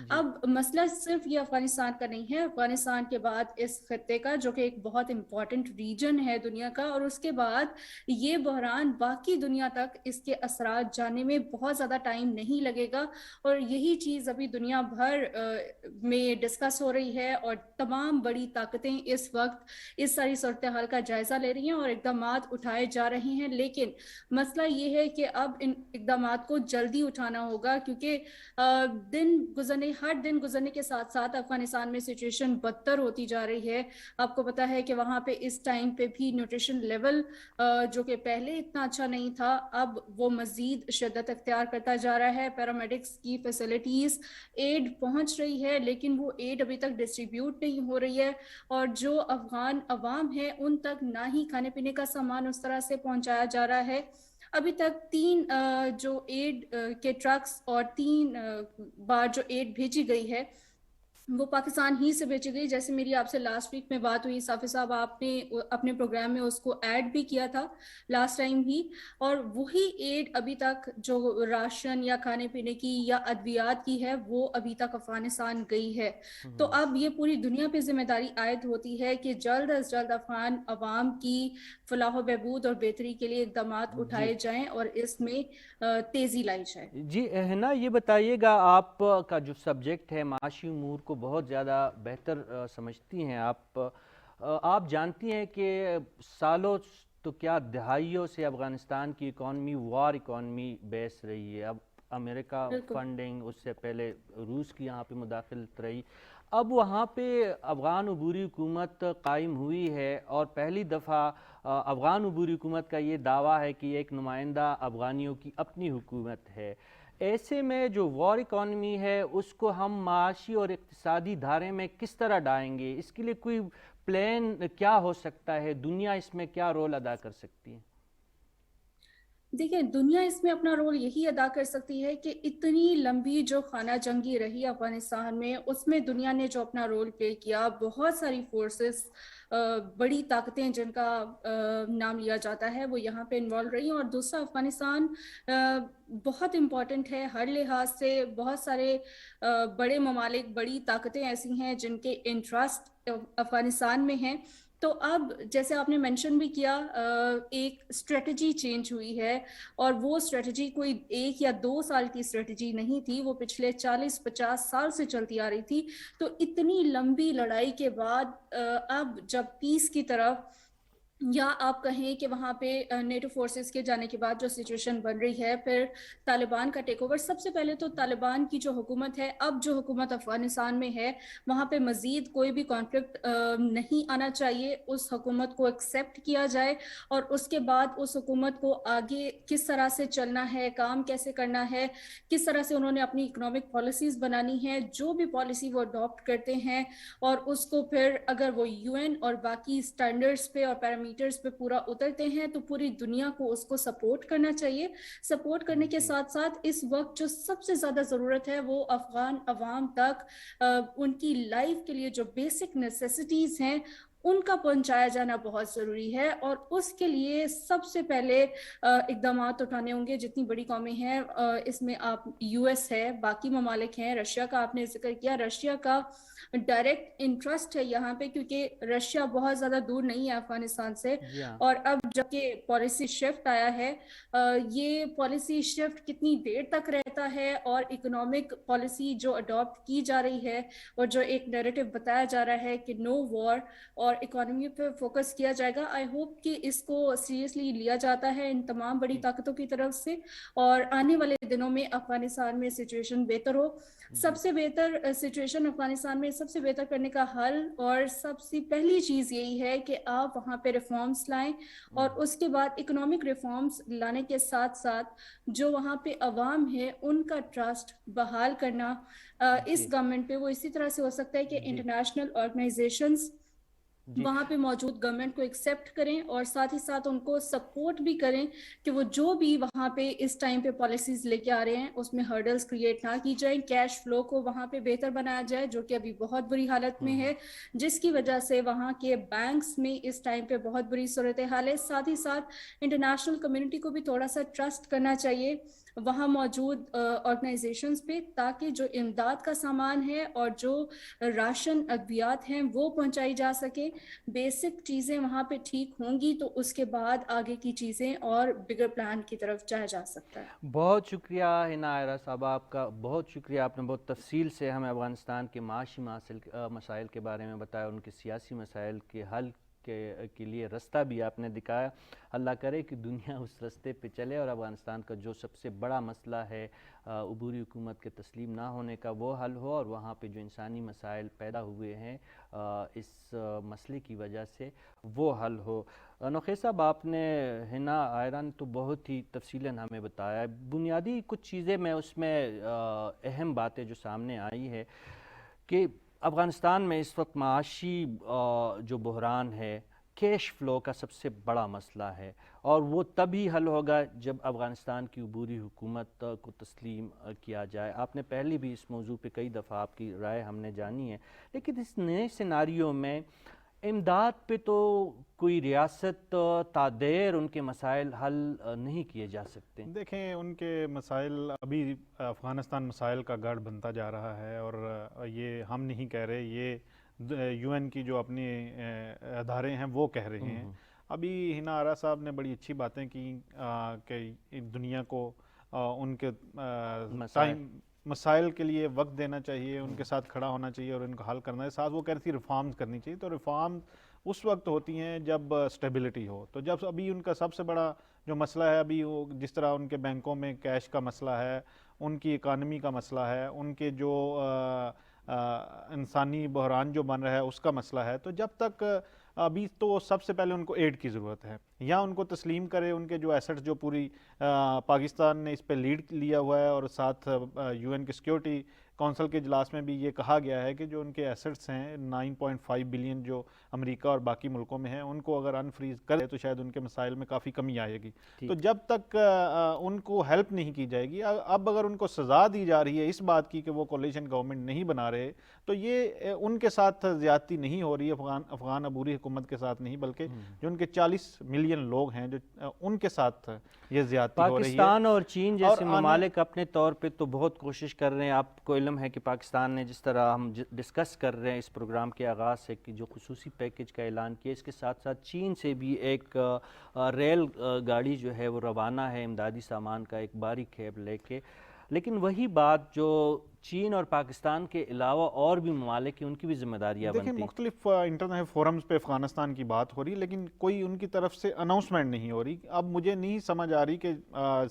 اب مسئلہ صرف یہ افغانستان کا نہیں ہے، افغانستان کے بعد اس خطے کا، جو کہ ایک بہت امپورٹنٹ ریجن ہے دنیا کا، اور اس کے بعد یہ بحران باقی دنیا تک اس کے اثرات جانے میں بہت زیادہ ٹائم نہیں لگے گا. اور یہی چیز ابھی دنیا بھر میں ڈسکس ہو رہی ہے اور تمام بڑی طاقتیں اس وقت اس ساری صورتحال کا جائزہ لے رہی ہیں اور اقدامات اٹھائے جا رہے ہیں. لیکن مسئلہ یہ ہے کہ اب ان اقدامات کو جلدی اٹھانا ہوگا، کیونکہ ہر دن گزرنے کے ساتھ ساتھ افغانستان میں سچویشن بدتر ہوتی جا رہی ہے. آپ کو پتا ہے کہ وہاں پہ اس ٹائم پہ بھی نیوٹریشن لیول جو کہ پہلے اتنا اچھا نہیں تھا، اب وہ مزید شدت اختیار کرتا جا رہا ہے. پیرامیڈکس کی فیسلٹیز، ایڈ پہنچ رہی ہے، لیکن وہ ایڈ ابھی تک ڈسٹریبیوٹ نہیں ہو رہی ہے، اور جو افغان عوام ہے ان تک نہ ہی کھانے پینے کا سامان اس طرح سے پہنچایا جا رہا ہے. ابھی تک 3 جو ایڈ کے ٹرکس اور 3 بار جو ایڈ بھیجی گئی ہے وہ پاکستان ہی سے بھیجی گئی. جیسے میری آپ سے لاسٹ ویک میں بات ہوئی، صافی صاحب آپ نے اپنے پروگرام میں اس کو ایڈ بھی کیا تھا لاسٹ ٹائم بھی، اور وہی ایڈ ابھی تک جو راشن یا کھانے پینے کی یا ادویات کی ہے وہ ابھی تک افغانستان گئی ہے. تو اب یہ پوری دنیا پہ ذمہ داری عائد ہوتی ہے کہ جلد از جلد افغان عوام کی فلاح و بہبود اور بہتری کے لیے اقدامات اٹھائے جائیں اور اس میں تیزی لائی جائے. جی ہنا، یہ بتائیے گا، آپ کا جو سبجیکٹ ہے معاشی امور کو بہت زیادہ بہتر سمجھتی ہیں آپ جانتی ہیں کہ سالوں تو کیا دہائیوں سے افغانستان کی اکانومی وار اکانومی بیس رہی ہے. اب امریکہ فنڈنگ، اس سے پہلے روس کی یہاں پہ مداخلت رہی، اب وہاں پہ افغان عبوری حکومت قائم ہوئی ہے، اور پہلی دفعہ افغان عبوری حکومت کا یہ دعویٰ ہے کہ ایک نمائندہ افغانیوں کی اپنی حکومت ہے. ایسے میں جو وار اکانومی ہے اس کو ہم معاشی اور اقتصادی دھارے میں کس طرح ڈالیں گے؟ اس کے لیے کوئی پلان کیا ہو سکتا ہے؟ دنیا اس میں کیا رول ادا کر سکتی ہے؟ دیکھیں، دنیا اس میں اپنا رول یہی ادا کر سکتی ہے کہ اتنی لمبی جو خانہ جنگی رہی افغانستان میں، اس میں دنیا نے جو اپنا رول پلے کیا، بہت ساری فورسز، بڑی طاقتیں جن کا نام لیا جاتا ہے، وہ یہاں پہ انوالو رہی ہیں. اور دوسرا، افغانستان بہت امپورٹنٹ ہے ہر لحاظ سے. بہت سارے بڑے ممالک، بڑی طاقتیں ایسی ہیں جن کے انٹرسٹ افغانستان میں ہیں. تو اب جیسے آپ نے مینشن بھی کیا، ایک اسٹریٹجی چینج ہوئی ہے، اور وہ اسٹریٹجی کوئی 1 یا 2 سال کی اسٹریٹجی نہیں تھی، وہ پچھلے 40-50 سال سے چلتی آ رہی تھی. تو اتنی لمبی لڑائی کے بعد اب جب پیس کی طرف، یا آپ کہیں کہ وہاں پہ نیٹو فورسز کے جانے کے بعد جو سچویشن بن رہی ہے، پھر طالبان کا ٹیک اوور، سب سے پہلے تو طالبان کی جو حکومت ہے، اب جو حکومت افغانستان میں ہے، وہاں پہ مزید کوئی بھی کانفلکٹ نہیں آنا چاہیے. اس حکومت کو ایکسیپٹ کیا جائے، اور اس کے بعد اس حکومت کو آگے کس طرح سے چلنا ہے، کام کیسے کرنا ہے، کس طرح سے انہوں نے اپنی اکنامک پالیسیز بنانی ہے، جو بھی پالیسی وہ اڈاپٹ کرتے ہیں، اور اس کو پھر اگر وہ UN اور باقی سٹینڈرڈز پہ اور پیرامیٹرز پہ پورا اترتے ہیں تو پوری دنیا کو اس کو سپورٹ کرنا چاہیے. سپورٹ کرنے کے ساتھ ساتھ اس وقت جو سب سے زیادہ ضرورت ہے وہ افغان عوام تک ان کی لائف کے لیے جو بیسک نیسیسٹیز ہیں ان کا پہنچایا جانا بہت ضروری ہے، اور اس کے لیے سب سے پہلے اقدامات اٹھانے ہوں گے. جتنی بڑی قومیں ہیں اس میں آپ یو ایس ہے، باقی ممالک ہیں، رشیا کا آپ نے ذکر کیا. رشیا کا ڈائریکٹ انٹرسٹ ہے یہاں پہ، کیونکہ رشیا بہت زیادہ دور نہیں ہے افغانستان سے. جی ہاں. اور اب جب کہ پالیسی شفٹ آیا ہے، یہ پالیسی شفٹ کتنی دیر تک رہتا ہے، اور اکنامک پالیسی جو اڈاپٹ کی جا رہی ہے اور جو ایک نیریٹو بتایا جا رہا ہے کہ نو وار اور اکانومی پہ فوکس کیا جائے گا، آئی ہوپ کہ اس کو سیریسلی لیا جاتا ہے ان تمام بڑی طاقتوں کی طرف سے، اور آنے والے دنوں میں افغانستان میں سچویشن بہتر ہو. سب سے بہتر سچویشن افغانستان میں سب سے بہتر کرنے کا حل اور سب سے پہلی چیز یہی ہے کہ آپ وہاں پہ ریفارمز لائیں، اور اس کے بعد اکنامک ریفارمز لانے کے ساتھ ساتھ جو وہاں پہ عوام ہے ان کا ٹرسٹ بحال کرنا اس گورنمنٹ پہ، وہ اسی طرح سے ہو سکتا ہے کہ انٹرنیشنل آرگنائزیشنز وہاں پہ موجود گورنمنٹ کو ایکسیپٹ کریں، اور ساتھ ہی ساتھ ان کو سپورٹ بھی کریں کہ وہ جو بھی وہاں پہ اس ٹائم پہ پالیسیز لے کے آ رہے ہیں اس میں ہرڈلز کریٹ نہ کی جائیں. کیش فلو کو وہاں پہ بہتر بنایا جائے جو کہ ابھی بہت بری حالت میں ہے، جس کی وجہ سے وہاں کے بینکس میں اس ٹائم پہ بہت بری صورتحال ہے. ساتھ ہی ساتھ انٹرنیشنل کمیونٹی کو بھی تھوڑا سا ٹرسٹ کرنا چاہیے وہاں موجود آرگنائزیشنز پہ، تاکہ جو امداد کا سامان ہے اور جو راشن ادویات ہیں وہ پہنچائی جا سکے. بیسک چیزیں وہاں پہ ٹھیک ہوں گی تو اس کے بعد آگے کی چیزیں اور بگر پلان کی طرف جایا جا سکتا ہے. بہت شکریہ ہنا عائرہ صاحبہ، آپ کا بہت شکریہ. آپ نے بہت تفصیل سے ہمیں افغانستان کے معاشی مسائل کے بارے میں بتایا، ان کے سیاسی مسائل کے حل کے لیے رستہ بھی آپ نے دکھایا. اللہ کرے کہ دنیا اس رستے پہ چلے اور افغانستان کا جو سب سے بڑا مسئلہ ہے عبوری حکومت کے تسلیم نہ ہونے کا وہ حل ہو، اور وہاں پہ جو انسانی مسائل پیدا ہوئے ہیں اس مسئلے کی وجہ سے وہ حل ہو. نوخیل صاحب، آپ نے ہنا عائرہ نے تو بہت ہی تفصیلاً ہمیں بتایا. بنیادی کچھ چیزیں میں اس میں اہم باتیں جو سامنے آئی ہے کہ افغانستان میں اس وقت معاشی جو بحران ہے، کیش فلو کا سب سے بڑا مسئلہ ہے، اور وہ تبھی حل ہوگا جب افغانستان کی عبوری حکومت کو تسلیم کیا جائے. آپ نے پہلے بھی اس موضوع پہ کئی دفعہ آپ کی رائے ہم نے جانی ہے، لیکن اس نئے سیناریو میں امداد پہ تو کوئی ریاست تادیر ان کے مسائل حل نہیں کیے جا سکتے. دیکھیں، ان کے مسائل ابھی افغانستان مسائل کا گڑھ بنتا جا رہا ہے، اور یہ ہم نہیں کہہ رہے، یہ یو این کی جو اپنے ادارے ہیں وہ کہہ رہے ہیں. ابھی ہنا عائرہ صاحب نے بڑی اچھی باتیں کی کہ دنیا کو ان کے مسائل کے لیے وقت دینا چاہیے، ان کے ساتھ کھڑا ہونا چاہیے اور ان کو حل کرنا ہے. ساتھ وہ کہہ رہی تھی ریفارمز کرنی چاہیے. تو ریفارم اس وقت ہوتی ہیں جب سٹیبلٹی ہو. تو جب ابھی ان کا سب سے بڑا جو مسئلہ ہے، ابھی وہ جس طرح ان کے بینکوں میں کیش کا مسئلہ ہے، ان کی اکانومی کا مسئلہ ہے، ان کے جو انسانی بحران جو بن رہا ہے اس کا مسئلہ ہے. تو جب تک ابھی تو سب سے پہلے ان کو ایڈ کی ضرورت ہے، یا ان کو تسلیم کرے ان کے جو ایسٹس جو پوری پاکستان نے اس پہ لیڈ لیا ہوا ہے، اور ساتھ یو این کے سیکیورٹی کونسل کے اجلاس میں بھی یہ کہا گیا ہے کہ جو ان کے ایسٹس ہیں 9.5 بلین جو امریکہ اور باقی ملکوں میں ہیں، ان کو اگر انفریز کرے تو شاید ان کے مسائل میں کافی کمی آئے گی. تو جب تک ان کو ہیلپ نہیں کی جائے گی، اب اگر ان کو سزا دی جا رہی ہے اس بات کی کہ وہ کولیشن گورنمنٹ نہیں بنا رہے، تو یہ ان کے ساتھ زیادتی نہیں ہو رہی ہے، افغان عبوری حکومت کے ساتھ نہیں، بلکہ جو ان کے 40 ملین لوگ ہیں جو ان کے ساتھ یہ زیادتی ہو رہی ہے. پاکستان اور چین جیسے ممالک اپنے طور پہ تو بہت کوشش کر رہے ہیں. آپ کو علم ہے کہ پاکستان نے جس طرح ہم ڈسکس کر رہے ہیں اس پروگرام کے آغاز سے کہ جو خصوصی پیکیج کا اعلان کیا، اس کے ساتھ ساتھ چین سے بھی ایک ریل گاڑی جو ہے وہ روانہ ہے امدادی سامان کا ایک باری کھیپ لے کے. لیکن وہی بات جو چین اور پاکستان کے علاوہ اور بھی ممالک ہیں ان کی بھی ذمہ داریاں بنتی ہیں. دیکھیں، مختلف انٹرنیشنل فورمز پہ افغانستان کی بات ہو رہی، لیکن کوئی ان کی طرف سے اناؤنسمنٹ نہیں ہو رہی. اب مجھے نہیں سمجھ آ رہی کہ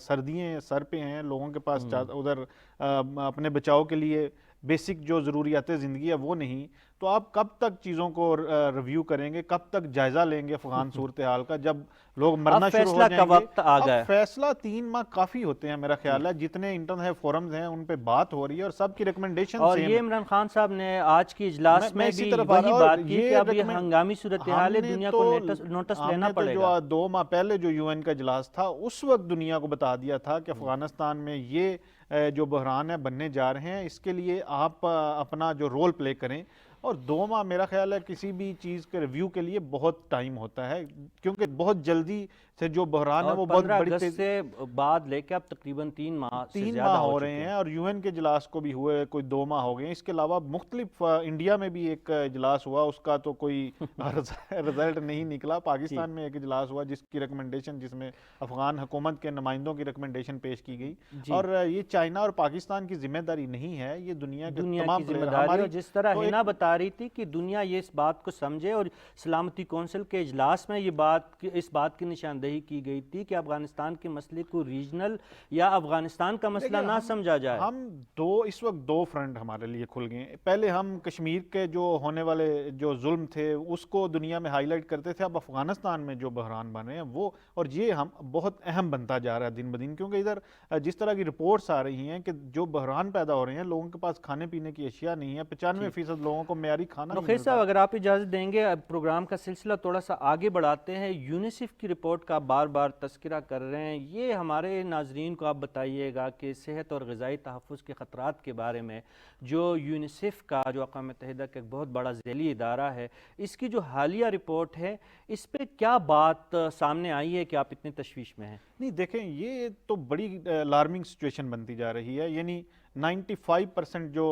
سردیاں سر پہ ہیں، لوگوں کے پاس ادھر اپنے بچاؤ کے لیے بیسک جو ضروریات زندگی ہے وہ نہیں. تو آپ کب تک چیزوں کو ریویو کریں گے، کب تک جائزہ لیں گے افغان صورتحال کا، جب لوگ مرنا شروع ہو جائیں گے؟ وقت آ گیا. اب فیصلہ 3 ماہ کافی ہوتے ہیں میرا خیال ہے. جتنے انٹرنیشنل فورمز ہیں ان پہ بات ہو رہی ہے اور سب کی ریکمنڈیشن اور یہ عمران خان صاحب نے آج کی اجلاس میں بھی وہی بات کی کہ اب یہ ہنگامی صورتحال ہے، دنیا کو نوٹس لینا پڑے گا. 2 ماہ پہلے جو یو این کا اجلاس تھا اس وقت دنیا کو بتا دیا تھا کہ افغانستان میں یہ جو بحران ہے بننے جا رہے ہیں، اس کے لیے آپ اپنا جو رول پلے کریں. اور 2 ماہ میرا خیال ہے کسی بھی چیز کے ریویو کے لیے بہت ٹائم ہوتا ہے، کیونکہ بہت جلدی سے جو بحران ہے اور وہ بہت 15 بڑی اگست سے بعد لے کے اب تقریباً 3 ماہ سے 3 زیادہ ماہ ہو ہو چکے رہے ہیں۔ ہیں، اور یو این کے اجلاس کو بھی ہوئے کوئی 2 ماہ ہو گئے ہیں۔ اس کے علاوہ مختلف انڈیا میں بھی ایک اجلاس ہوا، اس کا تو کوئی رزلٹ نہیں نکلا۔ جی پاکستان میں ایک اجلاس ہوا جس کی ریکمنڈیشن، جس میں افغان حکومت کے نمائندوں کی ریکمنڈیشن پیش کی گئی، جی اور یہ چائنا اور پاکستان کی ذمہ داری نہیں ہے، یہ دنیا کے دنیا تمام کی ذمہ پلیئر داری، ہماری اور جس طرح تو ہنا ایک بتا رہی تھی کہ دنیا یہ اس بات کو سمجھے، اور سلامتی کونسل کے اجلاس میں اس بات کی نشاندہی کی گئی تھی کہ افغانستان کے مسئلے کو ریجنل یا افغانستان کا مسئلہ دیکھیں، نہ سمجھا جائے۔ ہم اس وقت 2 فرنٹ ہمارے لیے کھل گئے ہیں۔ پہلے ہم کشمیر کے جو ہونے والے جو ظلم تھے اس کو دنیا میں ہائی لائٹ کرتے تھے، اب افغانستان میں جو بحران بن رہے ہیں وہ، اور یہ ہم بہت اہم بنتا جا رہا ہے دن بدن، کیونکہ ادھر جس طرح کی رپورٹس آ رہی ہیں کہ جو بحران پیدا ہو رہے ہیں، لوگوں کے پاس کھانے پینے کی اشیاء نہیں ہے، 95% لوگوں کو معیاری کھانا نہیں نوخیر مل صاحب، رہا۔ اگر آپ اجازت دیں گے، اب پروگرام کا سلسلہ تھوڑا سا آگے بڑھاتے ہیں۔ یونیسیف کی رپورٹ کا بار بار تذکرہ کر رہے ہیں، یہ ہمارے ناظرین کو آپ بتائیے گا کہ صحت اور غذائی تحفظ کے خطرات کے بارے میں جو یونیسیف کا، جو اقوام متحدہ کا ایک بہت بڑا ذیلی ادارہ ہے، اس کی جو حالیہ رپورٹ ہے، اس پہ کیا بات سامنے آئی ہے کہ آپ اتنے تشویش میں ہیں؟ نہیں دیکھیں، یہ تو بڑی الارمنگ سچویشن بنتی جا رہی ہے، یعنی 95% جو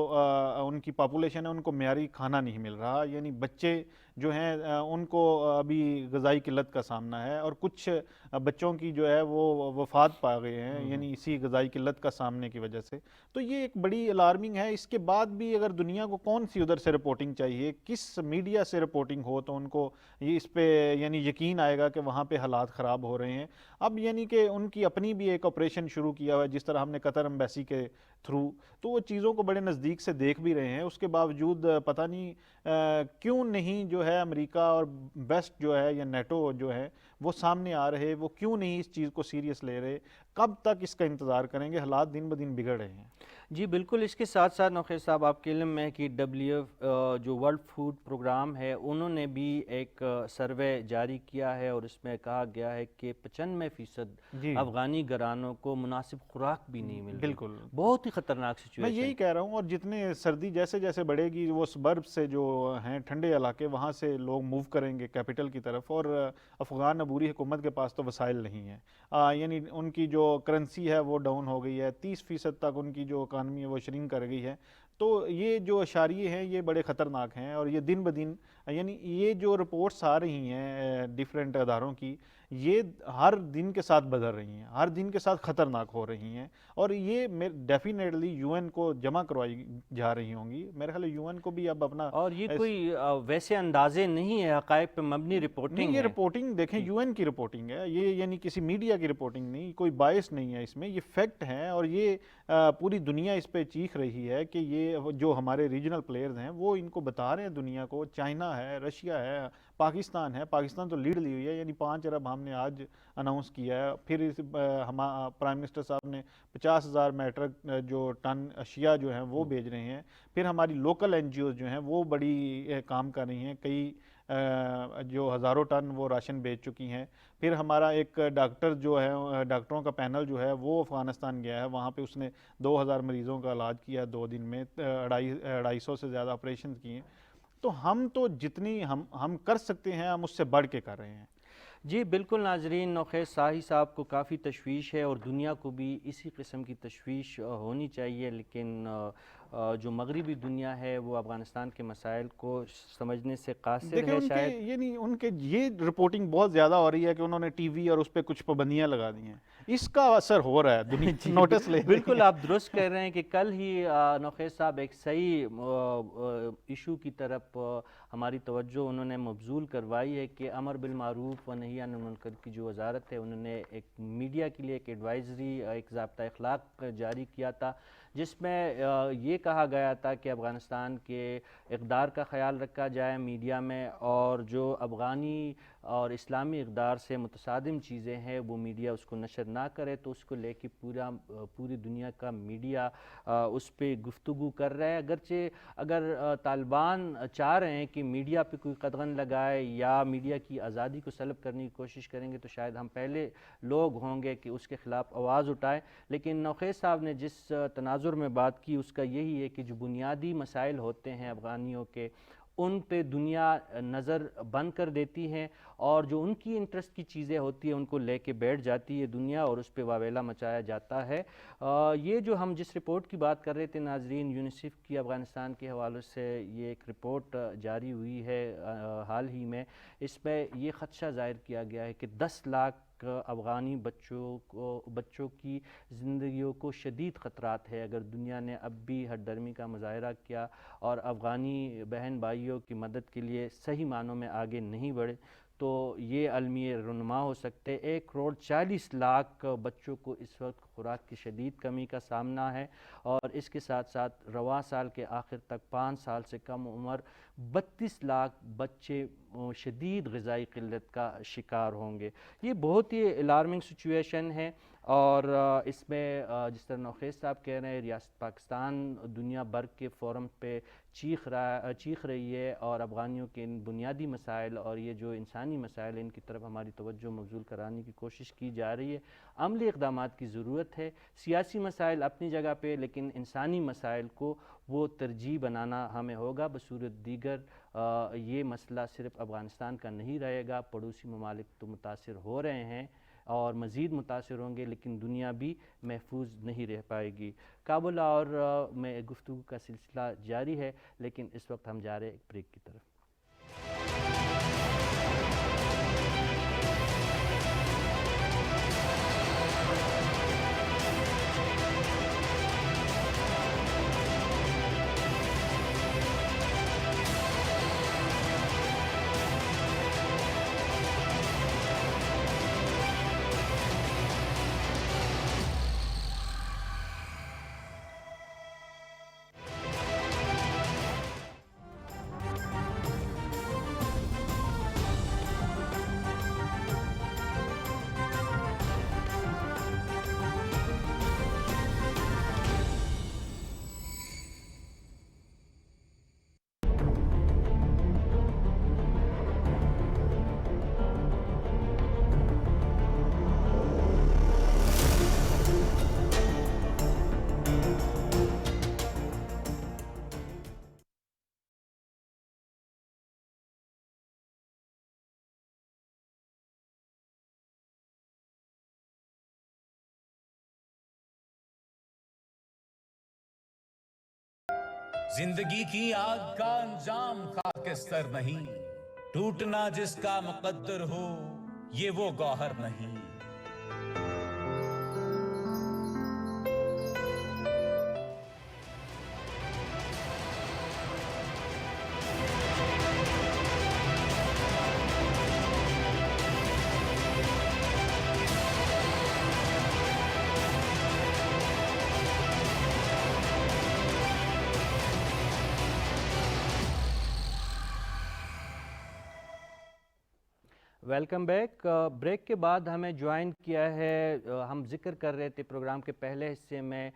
ان کی پاپولیشن ہے ان کو معیاری کھانا نہیں مل رہا، یعنی بچے جو ہیں ان کو ابھی غذائی قلت کا سامنا ہے، اور کچھ بچوں کی جو ہے وہ وفات پا گئے ہیں، یعنی اسی غذائی قلت کا سامنے کی وجہ سے۔ تو یہ ایک بڑی الارمنگ ہے۔ اس کے بعد بھی اگر دنیا کو کون سی ادھر سے رپورٹنگ چاہیے، کس میڈیا سے رپورٹنگ ہو تو ان کو یہ اس پہ یعنی یقین آئے گا کہ وہاں پہ حالات خراب ہو رہے ہیں۔ اب یعنی کہ ان کی اپنی بھی ایک آپریشن شروع کیا ہوا ہے، جس طرح ہم نے قطر ایمبیسی کے تھرو، تو وہ چیزوں کو بڑے نزدیک سے دیکھ بھی رہے ہیں۔ اس کے باوجود پتہ نہیں کیوں نہیں جو ہے امریکہ اور بیسٹ جو ہے یا نیٹو جو ہے وہ سامنے آ رہے، وہ کیوں نہیں اس چیز کو سیریس لے رہے، کب تک اس کا انتظار کریں گے؟ حالات دن بدن بگڑ رہے ہیں۔ جی بالکل، اس کے ساتھ ساتھ نوخیر صاحب، آپ کے علم میں ہے کہ جو ورلڈ فوڈ پروگرام ہے، انہوں نے بھی ایک سروے جاری کیا ہے، اور اس میں کہا گیا ہے کہ 95% جی افغانی گھرانوں کو مناسب خوراک بھی نہیں مل رہی۔ بالکل، بہت ہی خطرناک میں سچویشن۔ یہی کہہ رہا ہوں، اور جتنے سردی جیسے جیسے بڑھے گی، وہ سبرب سے جو ہیں ٹھنڈے علاقے، وہاں سے لوگ موو کریں گے کیپٹل کی طرف، اور افغان عبوری حکومت کے پاس تو وسائل نہیں ہیں، یعنی ان کی جو کرنسی ہے وہ ڈاؤن ہو گئی ہے، 30% تک ان کی جو اکانومی ہے وہ شرنک کر گئی ہے۔ تو یہ جو اشاریے ہیں یہ بڑے خطرناک ہیں، اور یہ دن بدن یعنی یہ جو رپورٹس آ رہی ہیں ڈیفرنٹ اداروں کی، یہ ہر دن کے ساتھ بدل رہی ہیں، ہر دن کے ساتھ خطرناک ہو رہی ہیں، اور یہ ڈیفینیٹلی یو این کو جمع کروائی جا رہی ہوں گی۔ میرے خیال ہے یو این کو بھی اب اپنا، اور یہ کوئی ویسے اندازے نہیں ہے، حقائق پہ مبنی نہیں، رپورٹنگ یہ ہے۔ رپورٹنگ دیکھیں یو این کی رپورٹنگ ہے، یہ یعنی کسی میڈیا کی رپورٹنگ نہیں، کوئی باعث نہیں ہے اس میں، یہ فیکٹ ہیں، اور یہ پوری دنیا اس پہ چیخ رہی ہے کہ یہ جو ہمارے ریجنل پلیئرز ہیں وہ ان کو بتا رہے ہیں دنیا کو، چائنا ہے، رشیا ہے، پاکستان ہے، پاکستان تو لیڈ لی ہوئی ہے، یعنی 5 ارب ہم نے آج اناؤنس کیا ہے، پھر پرائم منسٹر صاحب نے 50,000 میٹرک جو ٹن اشیاء جو ہیں وہ بھیج رہے ہیں، پھر ہماری لوکل این جی اوز جو ہیں وہ بڑی کام کر رہی ہیں، کئی جو ہزاروں ٹن وہ راشن بھیج چکی ہیں، پھر ہمارا ایک ڈاکٹر جو ہے، ڈاکٹروں کا پینل جو ہے وہ افغانستان گیا ہے، وہاں پہ اس نے 2,000 مریضوں کا علاج کیا 2 دن میں، 250 سے زیادہ آپریشن کیے ہیں۔ تو ہم تو جتنی ہم کر سکتے ہیں ہم اس سے بڑھ کے کر رہے ہیں۔ جی بالکل ناظرین، نوخیر ساہی صاحب کو کافی تشویش ہے، اور دنیا کو بھی اسی قسم کی تشویش ہونی چاہیے، لیکن جو مغربی دنیا ہے وہ افغانستان کے مسائل کو سمجھنے سے قاصر دیکھیں ہے ان کے شاید۔ یعنی ان کے یہ رپورٹنگ بہت زیادہ ہو رہی ہے کہ انہوں نے ٹی وی اور اس پہ کچھ پابندیاں لگا دی ہیں، اس کا اثر ہو رہا ہے، دنیا نوٹس لے رہی ہے۔ بالکل آپ درست کہہ رہے ہیں کہ کل ہی نوخیر صاحب ایک صحیح ایشو کی طرف ہماری توجہ انہوں نے مبذول کروائی ہے کہ امر بالمعروف و نہی عن المنکر کی جو وزارت ہے، انہوں نے ایک میڈیا کے لیے ایک ایڈوائزری، ایک ضابطہ اخلاق جاری کیا تھا، جس میں یہ کہا گیا تھا کہ افغانستان کے اقدار کا خیال رکھا جائے میڈیا میں، اور جو افغانی اور اسلامی اقدار سے متصادم چیزیں ہیں وہ میڈیا اس کو نشر نہ کرے، تو اس کو لے کے پوری دنیا کا میڈیا اس پہ گفتگو کر رہا ہے۔ اگرچہ اگر طالبان چاہ رہے ہیں کہ میڈیا پہ کوئی قدغن لگائے یا میڈیا کی آزادی کو سلب کرنے کی کوشش کریں گے، تو شاید ہم پہلے لوگ ہوں گے کہ اس کے خلاف آواز اٹھائیں، لیکن نوخیر صاحب نے جس تناظر میں بات کی اس کا یہی ہے کہ جو بنیادی مسائل ہوتے ہیں افغانیوں کے، ان پہ دنیا نظر بند کر دیتی ہے اور جو ان کی انٹرسٹ کی چیزیں ہوتی ہیں ان کو لے کے بیٹھ جاتی ہے دنیا اور اس پہ واویلا مچایا جاتا ہے۔ یہ جو ہم جس رپورٹ کی بات کر رہے تھے ناظرین، یونیسیف کی افغانستان کے حوالے سے یہ ایک رپورٹ جاری ہوئی ہے حال ہی میں، اس میں یہ خدشہ ظاہر کیا گیا ہے کہ 10 لاکھ افغانی بچوں کی زندگیوں کو شدید خطرات ہے اگر دنیا نے اب بھی ہٹ درمی کا مظاہرہ کیا اور افغانی بہن بھائیوں کی مدد کے لیے صحیح معنوں میں آگے نہیں بڑھے تو یہ عالمی رونما ہو سکتے۔ 1,40,00,000 بچوں کو اس وقت خوراک کی شدید کمی کا سامنا ہے اور اس کے ساتھ ساتھ رواں سال کے آخر تک 5 سال سے کم عمر 32 لاکھ بچے شدید غذائی قلت کا شکار ہوں گے۔ یہ بہت ہی الارمنگ سچویشن ہے اور اس میں جس طرح نوخیز صاحب کہہ رہے ہیں ریاست پاکستان دنیا بھر کے فورم پہ چیخ رہی ہے اور افغانیوں کے ان بنیادی مسائل اور یہ جو انسانی مسائل ان کی طرف ہماری توجہ مبذول کرانے کی کوشش کی جا رہی ہے۔ عملی اقدامات کی ضرورت ہے، سیاسی مسائل اپنی جگہ پہ لیکن انسانی مسائل کو وہ ترجیح بنانا ہمیں ہوگا بصورت دیگر۔ یہ مسئلہ صرف افغانستان کا نہیں رہے گا، پڑوسی ممالک تو متاثر ہو رہے ہیں اور مزید متاثر ہوں گے لیکن دنیا بھی محفوظ نہیں رہ پائے گی۔ کابل اور میں گفتگو کا سلسلہ جاری ہے لیکن اس وقت ہم جا رہے ہیں ایک بریک کی طرف۔ زندگی کی آگ کا انجام خاکستر نہیں، ٹوٹنا جس کا مقدر ہو یہ وہ گوہر نہیں۔ Welcome back. بریک کے بعد ہمیں جوائن کیا ہے، ہم ذکر کر رہے تھے پروگرام کے پہلے حصے میں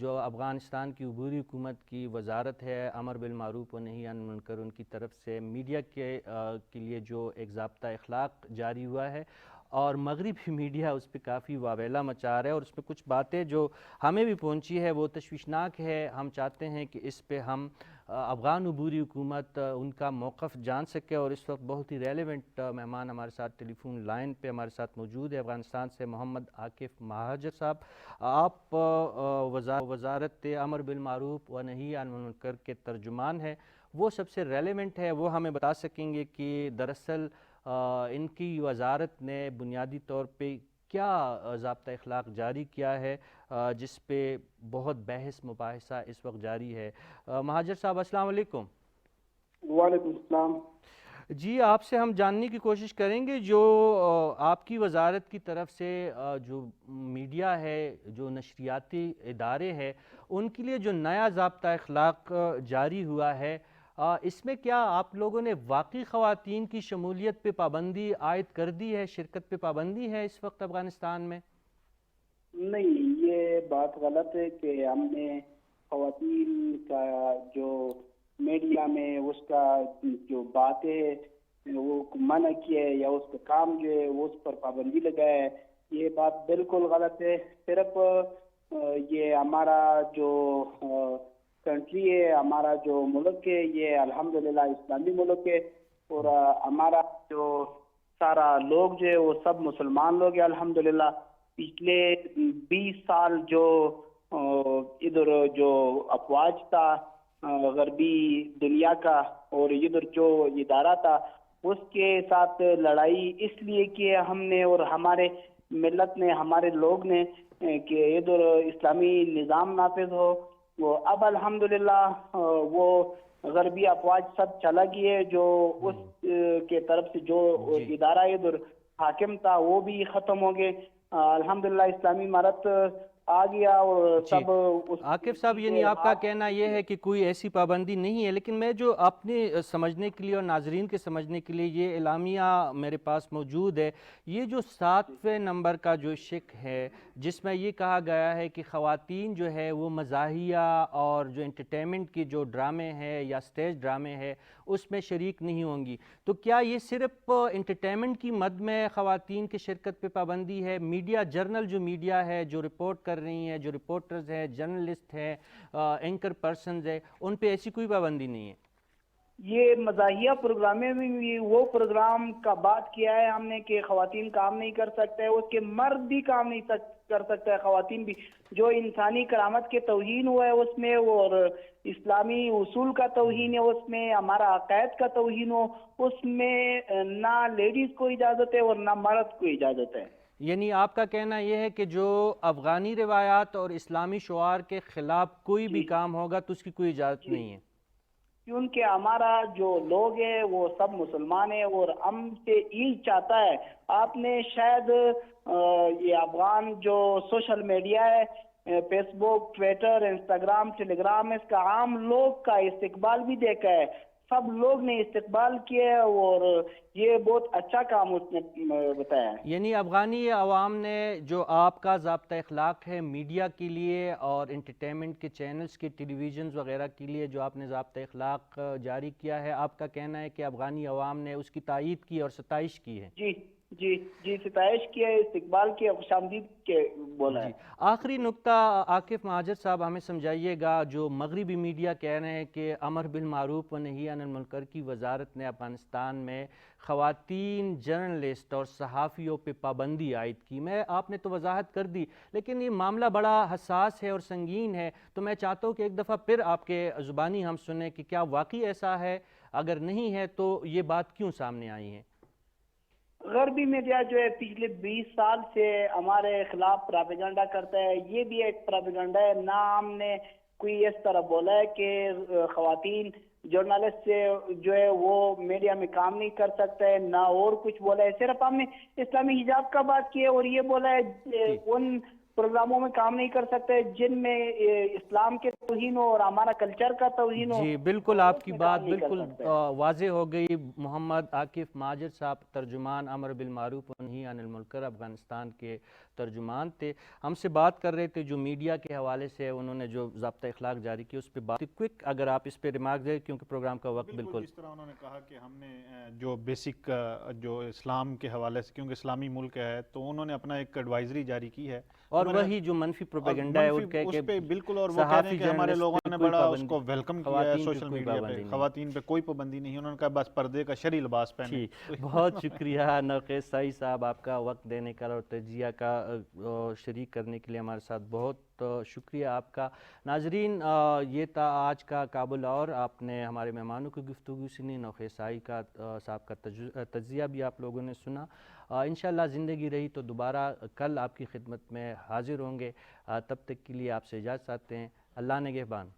جو افغانستان کی عبوری حکومت کی وزارت ہے امر بالمعروف و نہی عن المنکر، ان کی طرف سے میڈیا کے لیے جو ایک ضابطہ اخلاق جاری ہوا ہے اور مغربی میڈیا اس پہ کافی واویلا مچا رہا ہے اور اس میں کچھ باتیں جو ہمیں بھی پہنچی ہے وہ تشویشناک ہے۔ ہم چاہتے ہیں کہ اس پہ ہم افغان عبوری حکومت ان کا موقف جان سکے اور اس وقت بہت ہی ریلیونٹ مہمان ہمارے ساتھ ٹیلی فون لائن پہ ہمارے ساتھ موجود ہے افغانستان سے محمد عاکف مہاجر صاحب۔ آپ وزارت امر بالمعروف و نہی عن المنکر کے ترجمان ہیں، وہ سب سے ریلیونٹ ہے، وہ ہمیں بتا سکیں گے کہ دراصل ان کی وزارت نے بنیادی طور پہ کیا ضابطہ اخلاق جاری کیا ہے جس پہ بہت بحث مباحثہ اس وقت جاری ہے۔ مہاجر صاحب السلام علیکم۔ وعلیکم السلام۔ جی آپ سے ہم جاننے کی کوشش کریں گے جو آپ کی وزارت کی طرف سے جو میڈیا ہے، جو نشریاتی ادارے ہیں، ان کے لیے جو نیا ضابطہ اخلاق جاری ہوا ہے، اس میں کیا آپ لوگوں نے واقعی خواتین کی شمولیت پہ پابندی عائد کر دی ہے، شرکت پہ پابندی ہے اس وقت افغانستان میں؟ نہیں، یہ بات غلط ہے کہ ہم نے خواتین کا جو میڈیا میں اس کا جو بات ہے وہ منع کیا ہے یا اس کا کام جو ہے وہ اس پر پابندی لگایا ہے۔ یہ بات بالکل غلط ہے۔ صرف یہ ہمارا جو کنٹری ہے, ہمارا جو ملک ہے یہ الحمدللہ اسلامی ملک ہے, اور ہمارا جو سارا لوگ جو ہے وہ سب مسلمان لوگ ہیں الحمدللہ. پچھلے 20 سال جو ادھر جو افواج تھا غربی دنیا کا, اور ادھر جو ادارہ تھا, اس کے ساتھ لڑائی اس لیے کہ ہم نے اور ہمارے ملت نے, ہمارے لوگ نے, کہ ادھر اسلامی نظام نافذ ہو. وہ اب الحمدللہ وہ غربی افواج سب چلا گئی ہے, جو اس کے طرف سے جو ادارہ ادھر حاکم تھا وہ بھی ختم ہو گئے. الحمدللہ اسلامی امارت آ گیا اور سب عاقب صاحب, یعنی آپ کا کہنا یہ ہے کہ کوئی ایسی پابندی نہیں ہے, لیکن میں جو اپنے سمجھنے کے لیے اور ناظرین کے سمجھنے کے لیے یہ اعلامیہ میرے پاس موجود ہے, یہ جو 7ویں نمبر کا جو شق ہے جس میں یہ کہا گیا ہے کہ خواتین جو ہے وہ مزاحیہ اور جو انٹرٹینمنٹ کی جو ڈرامے ہیں یا سٹیج ڈرامے ہیں اس میں شریک نہیں ہوں گی, تو کیا یہ صرف انٹرٹینمنٹ کی مد میں خواتین کی شرکت پہ پابندی ہے؟ میڈیا جرنل جو میڈیا ہے جو رپورٹ کر رہی ہیں, جو رپورٹرز ہیں, جرنلسٹ ہیں, اینکر پرسنز ہیں, ان پہ ایسی کوئی پابندی نہیں ہے؟ یہ مزاحیہ پروگرامیں میں بھی وہ پروگرام کا بات کیا ہے ہم نے کہ خواتین کام نہیں کر سکتے, اس کے مرد بھی کام نہیں کر سکتے, خواتین بھی. جو انسانی کرامت کے توہین ہوا ہے اس میں, اور اسلامی اصول کا توہین ہے اس میں, ہمارا عقائد کا توہین ہو اس میں, نہ لیڈیز کو اجازت ہے اور نہ مرد کو اجازت ہے. یعنی آپ کا کہنا یہ ہے کہ جو افغانی روایات اور اسلامی شعار کے خلاف کوئی بھی کام ہوگا تو اس کی کوئی اجازت نہیں ہے, کیونکہ ہمارا جو لوگ ہے وہ سب مسلمان ہیں اور ہم سے عید چاہتا ہے. آپ نے شاید یہ افغان جو سوشل میڈیا ہے, فیس بک, ٹویٹر, انسٹاگرام, ٹیلی گرام, اس کا عام لوگ کا استقبال بھی دیکھا ہے. سب لوگ نے استقبال کیا ہے اور یہ بہت اچھا کام اس نے بتایا ہے. یعنی افغانی عوام نے جو آپ کا ضابطہ اخلاق ہے میڈیا کے لیے اور انٹرٹینمنٹ کے چینلز کے ٹیلی ویژنز وغیرہ کے لیے جو آپ نے ضابطہ اخلاق جاری کیا ہے, آپ کا کہنا ہے کہ افغانی عوام نے اس کی تائید کی اور ستائش کی ہے؟ جی جی جی, ستائش کیا ہے, استقبال کیا, خوش آمدید کے بولا ہے. آخری نقطہ عاقب مہاجر صاحب ہمیں سمجھائیے گا, جو مغربی میڈیا کہہ رہے ہیں کہ امر بالمعروف و نہی عن المنکر کی وزارت نے افغانستان میں خواتین جرنلسٹ اور صحافیوں پہ پابندی عائد کی. آپ نے تو وضاحت کر دی, لیکن یہ معاملہ بڑا حساس ہے اور سنگین ہے, تو میں چاہتا ہوں کہ ایک دفعہ پھر آپ کے زبانی ہم سنیں کہ کیا واقعی ایسا ہے, اگر نہیں ہے تو یہ بات کیوں سامنے آئی ہے؟ غربی میڈیا جو ہے پچھلے 20 سال سے ہمارے خلاف پراپیگنڈا کرتا ہے, یہ بھی ایک پراپیگنڈا ہے. نہ ہم نے کوئی اس طرح بولا ہے کہ خواتین جرنلسٹ سے جو ہے وہ میڈیا میں کام نہیں کر سکتے, نہ اور کچھ بولا ہے. صرف ہم نے اسلامی حجاب کا بات کی ہے اور یہ بولا ہے ان پروگراموں میں کام نہیں کر سکتے جن میں اسلام کے توہین ہو اور ہمارا کلچر کا توہین ہو. جی بالکل, آپ کی بات بالکل واضح ہو گئی. محمد عاقب مہاجر صاحب ترجمان امر بالمعروف و نہی عن المنکر افغانستان کے ترجمان تھے, ہم سے بات کر رہے تھے جو میڈیا کے حوالے سے انہوں نے جو ضابطہ اخلاق جاری کی اس پہ بات. کوئک اگر آپ اس پہ ریمارک دیں کیونکہ پروگرام کا وقت بالکل. جس طرح انہوں نے کہا کہ ہم نے جو بیسک جو اسلام کے حوالے سے, کیونکہ اسلامی ملک ہے, تو انہوں نے اپنا ایک ایڈوائزری جاری کی ہے, اور وہی جو منفی پروپیگنڈا ہے اس پہ بالکل, اور وہ کہہ رہے ہیں کہ ہمارے لوگوں نے بڑا اس کو ویلکم کیا ہے سوشل میڈیا پہ. خواتین پہ کوئی پابندی نہیں, انہوں نے کہا بس پردے کا شرعی لباس پہنے. بہت شکریہ نوخیز سعید صاحب آپ کا وقت دینے کا اور تجزیہ کا شریک کرنے کے لیے ہمارے ساتھ, بہت شکریہ آپ کا. ناظرین, یہ تھا آج کا کابل اور آپ نے ہمارے مہمانوں کی گفتگو سنی, نوخیز سعید صاحب کا تجزیہ بھی آپ لوگوں نے سنا. انشاءاللہ زندگی رہی تو دوبارہ کل آپ کی خدمت میں حاضر ہوں گے. تب تک کے لیے آپ سے اجازت چاہتے ہیں. اللہ نگہبان.